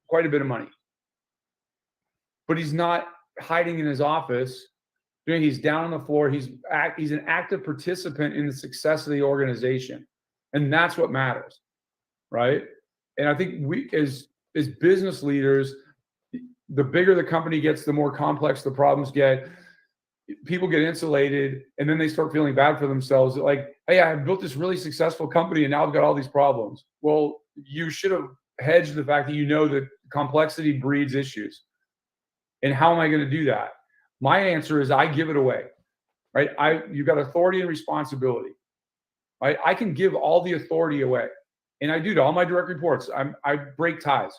quite a bit of money. But he's not hiding in his office. He's down on the floor. He's an active participant in the success of the organization. And that's what matters. Right. And I think we as business leaders, the bigger the company gets, the more complex the problems get. People get insulated, and then they start feeling bad for themselves. Like, hey, I built this really successful company, and now I've got all these problems. Well, you should have hedged the fact that that complexity breeds issues. And how am I going to do that? My answer is I give it away. Right? You've got authority and responsibility. Right? I can give all the authority away. And I do to all my direct reports. I break ties,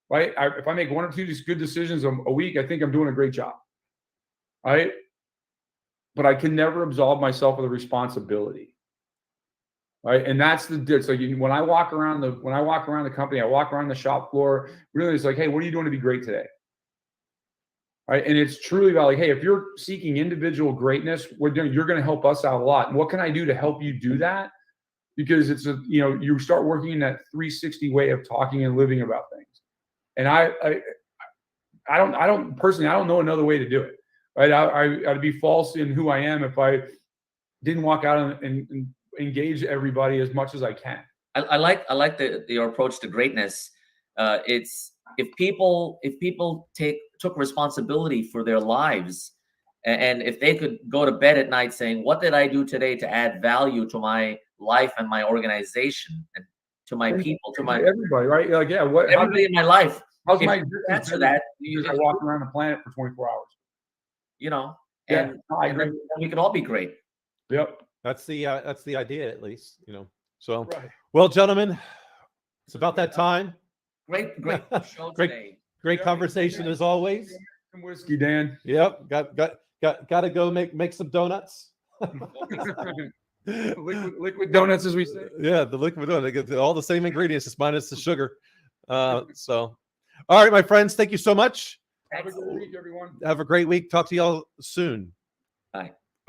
right? If I make 1 or 2 good decisions a week, I think I'm doing a great job, right? But I can never absolve myself of the responsibility, right? And that's the difference. So when I walk around the company, I walk around the shop floor. Really, it's like, hey, what are you doing to be great today? Right? And it's truly about like, hey, if you're seeking individual greatness, you're going to help us out a lot. And what can I do to help you do that? Because it's you start working in that 360 way of talking and living about things. And I don't personally, I don't know another way to do it. Right? I'd be false in who I am if I didn't walk out and engage everybody as much as I can. I like your approach to greatness. It's if people took responsibility for their lives, and if they could go to bed at night saying, what did I do today to add value to my life and my organization and to my people, to my everybody, right? Like, yeah, everybody in my life. How's If my you answer that? Because I walk around the planet for 24 hours. And I agree. And we could all be great. Yep. That's the idea, at least, So, Right. well, gentlemen, it's about that time. Great show today. Great conversation as always. Some whiskey, Dan. Yep. Got to go make some donuts. liquid donuts, as we say. Yeah, the liquid donut. They get all the same ingredients, just minus the sugar. So, all right, my friends, thank you so much. Have a good week, everyone. Have a great week. Talk to y'all soon. Bye.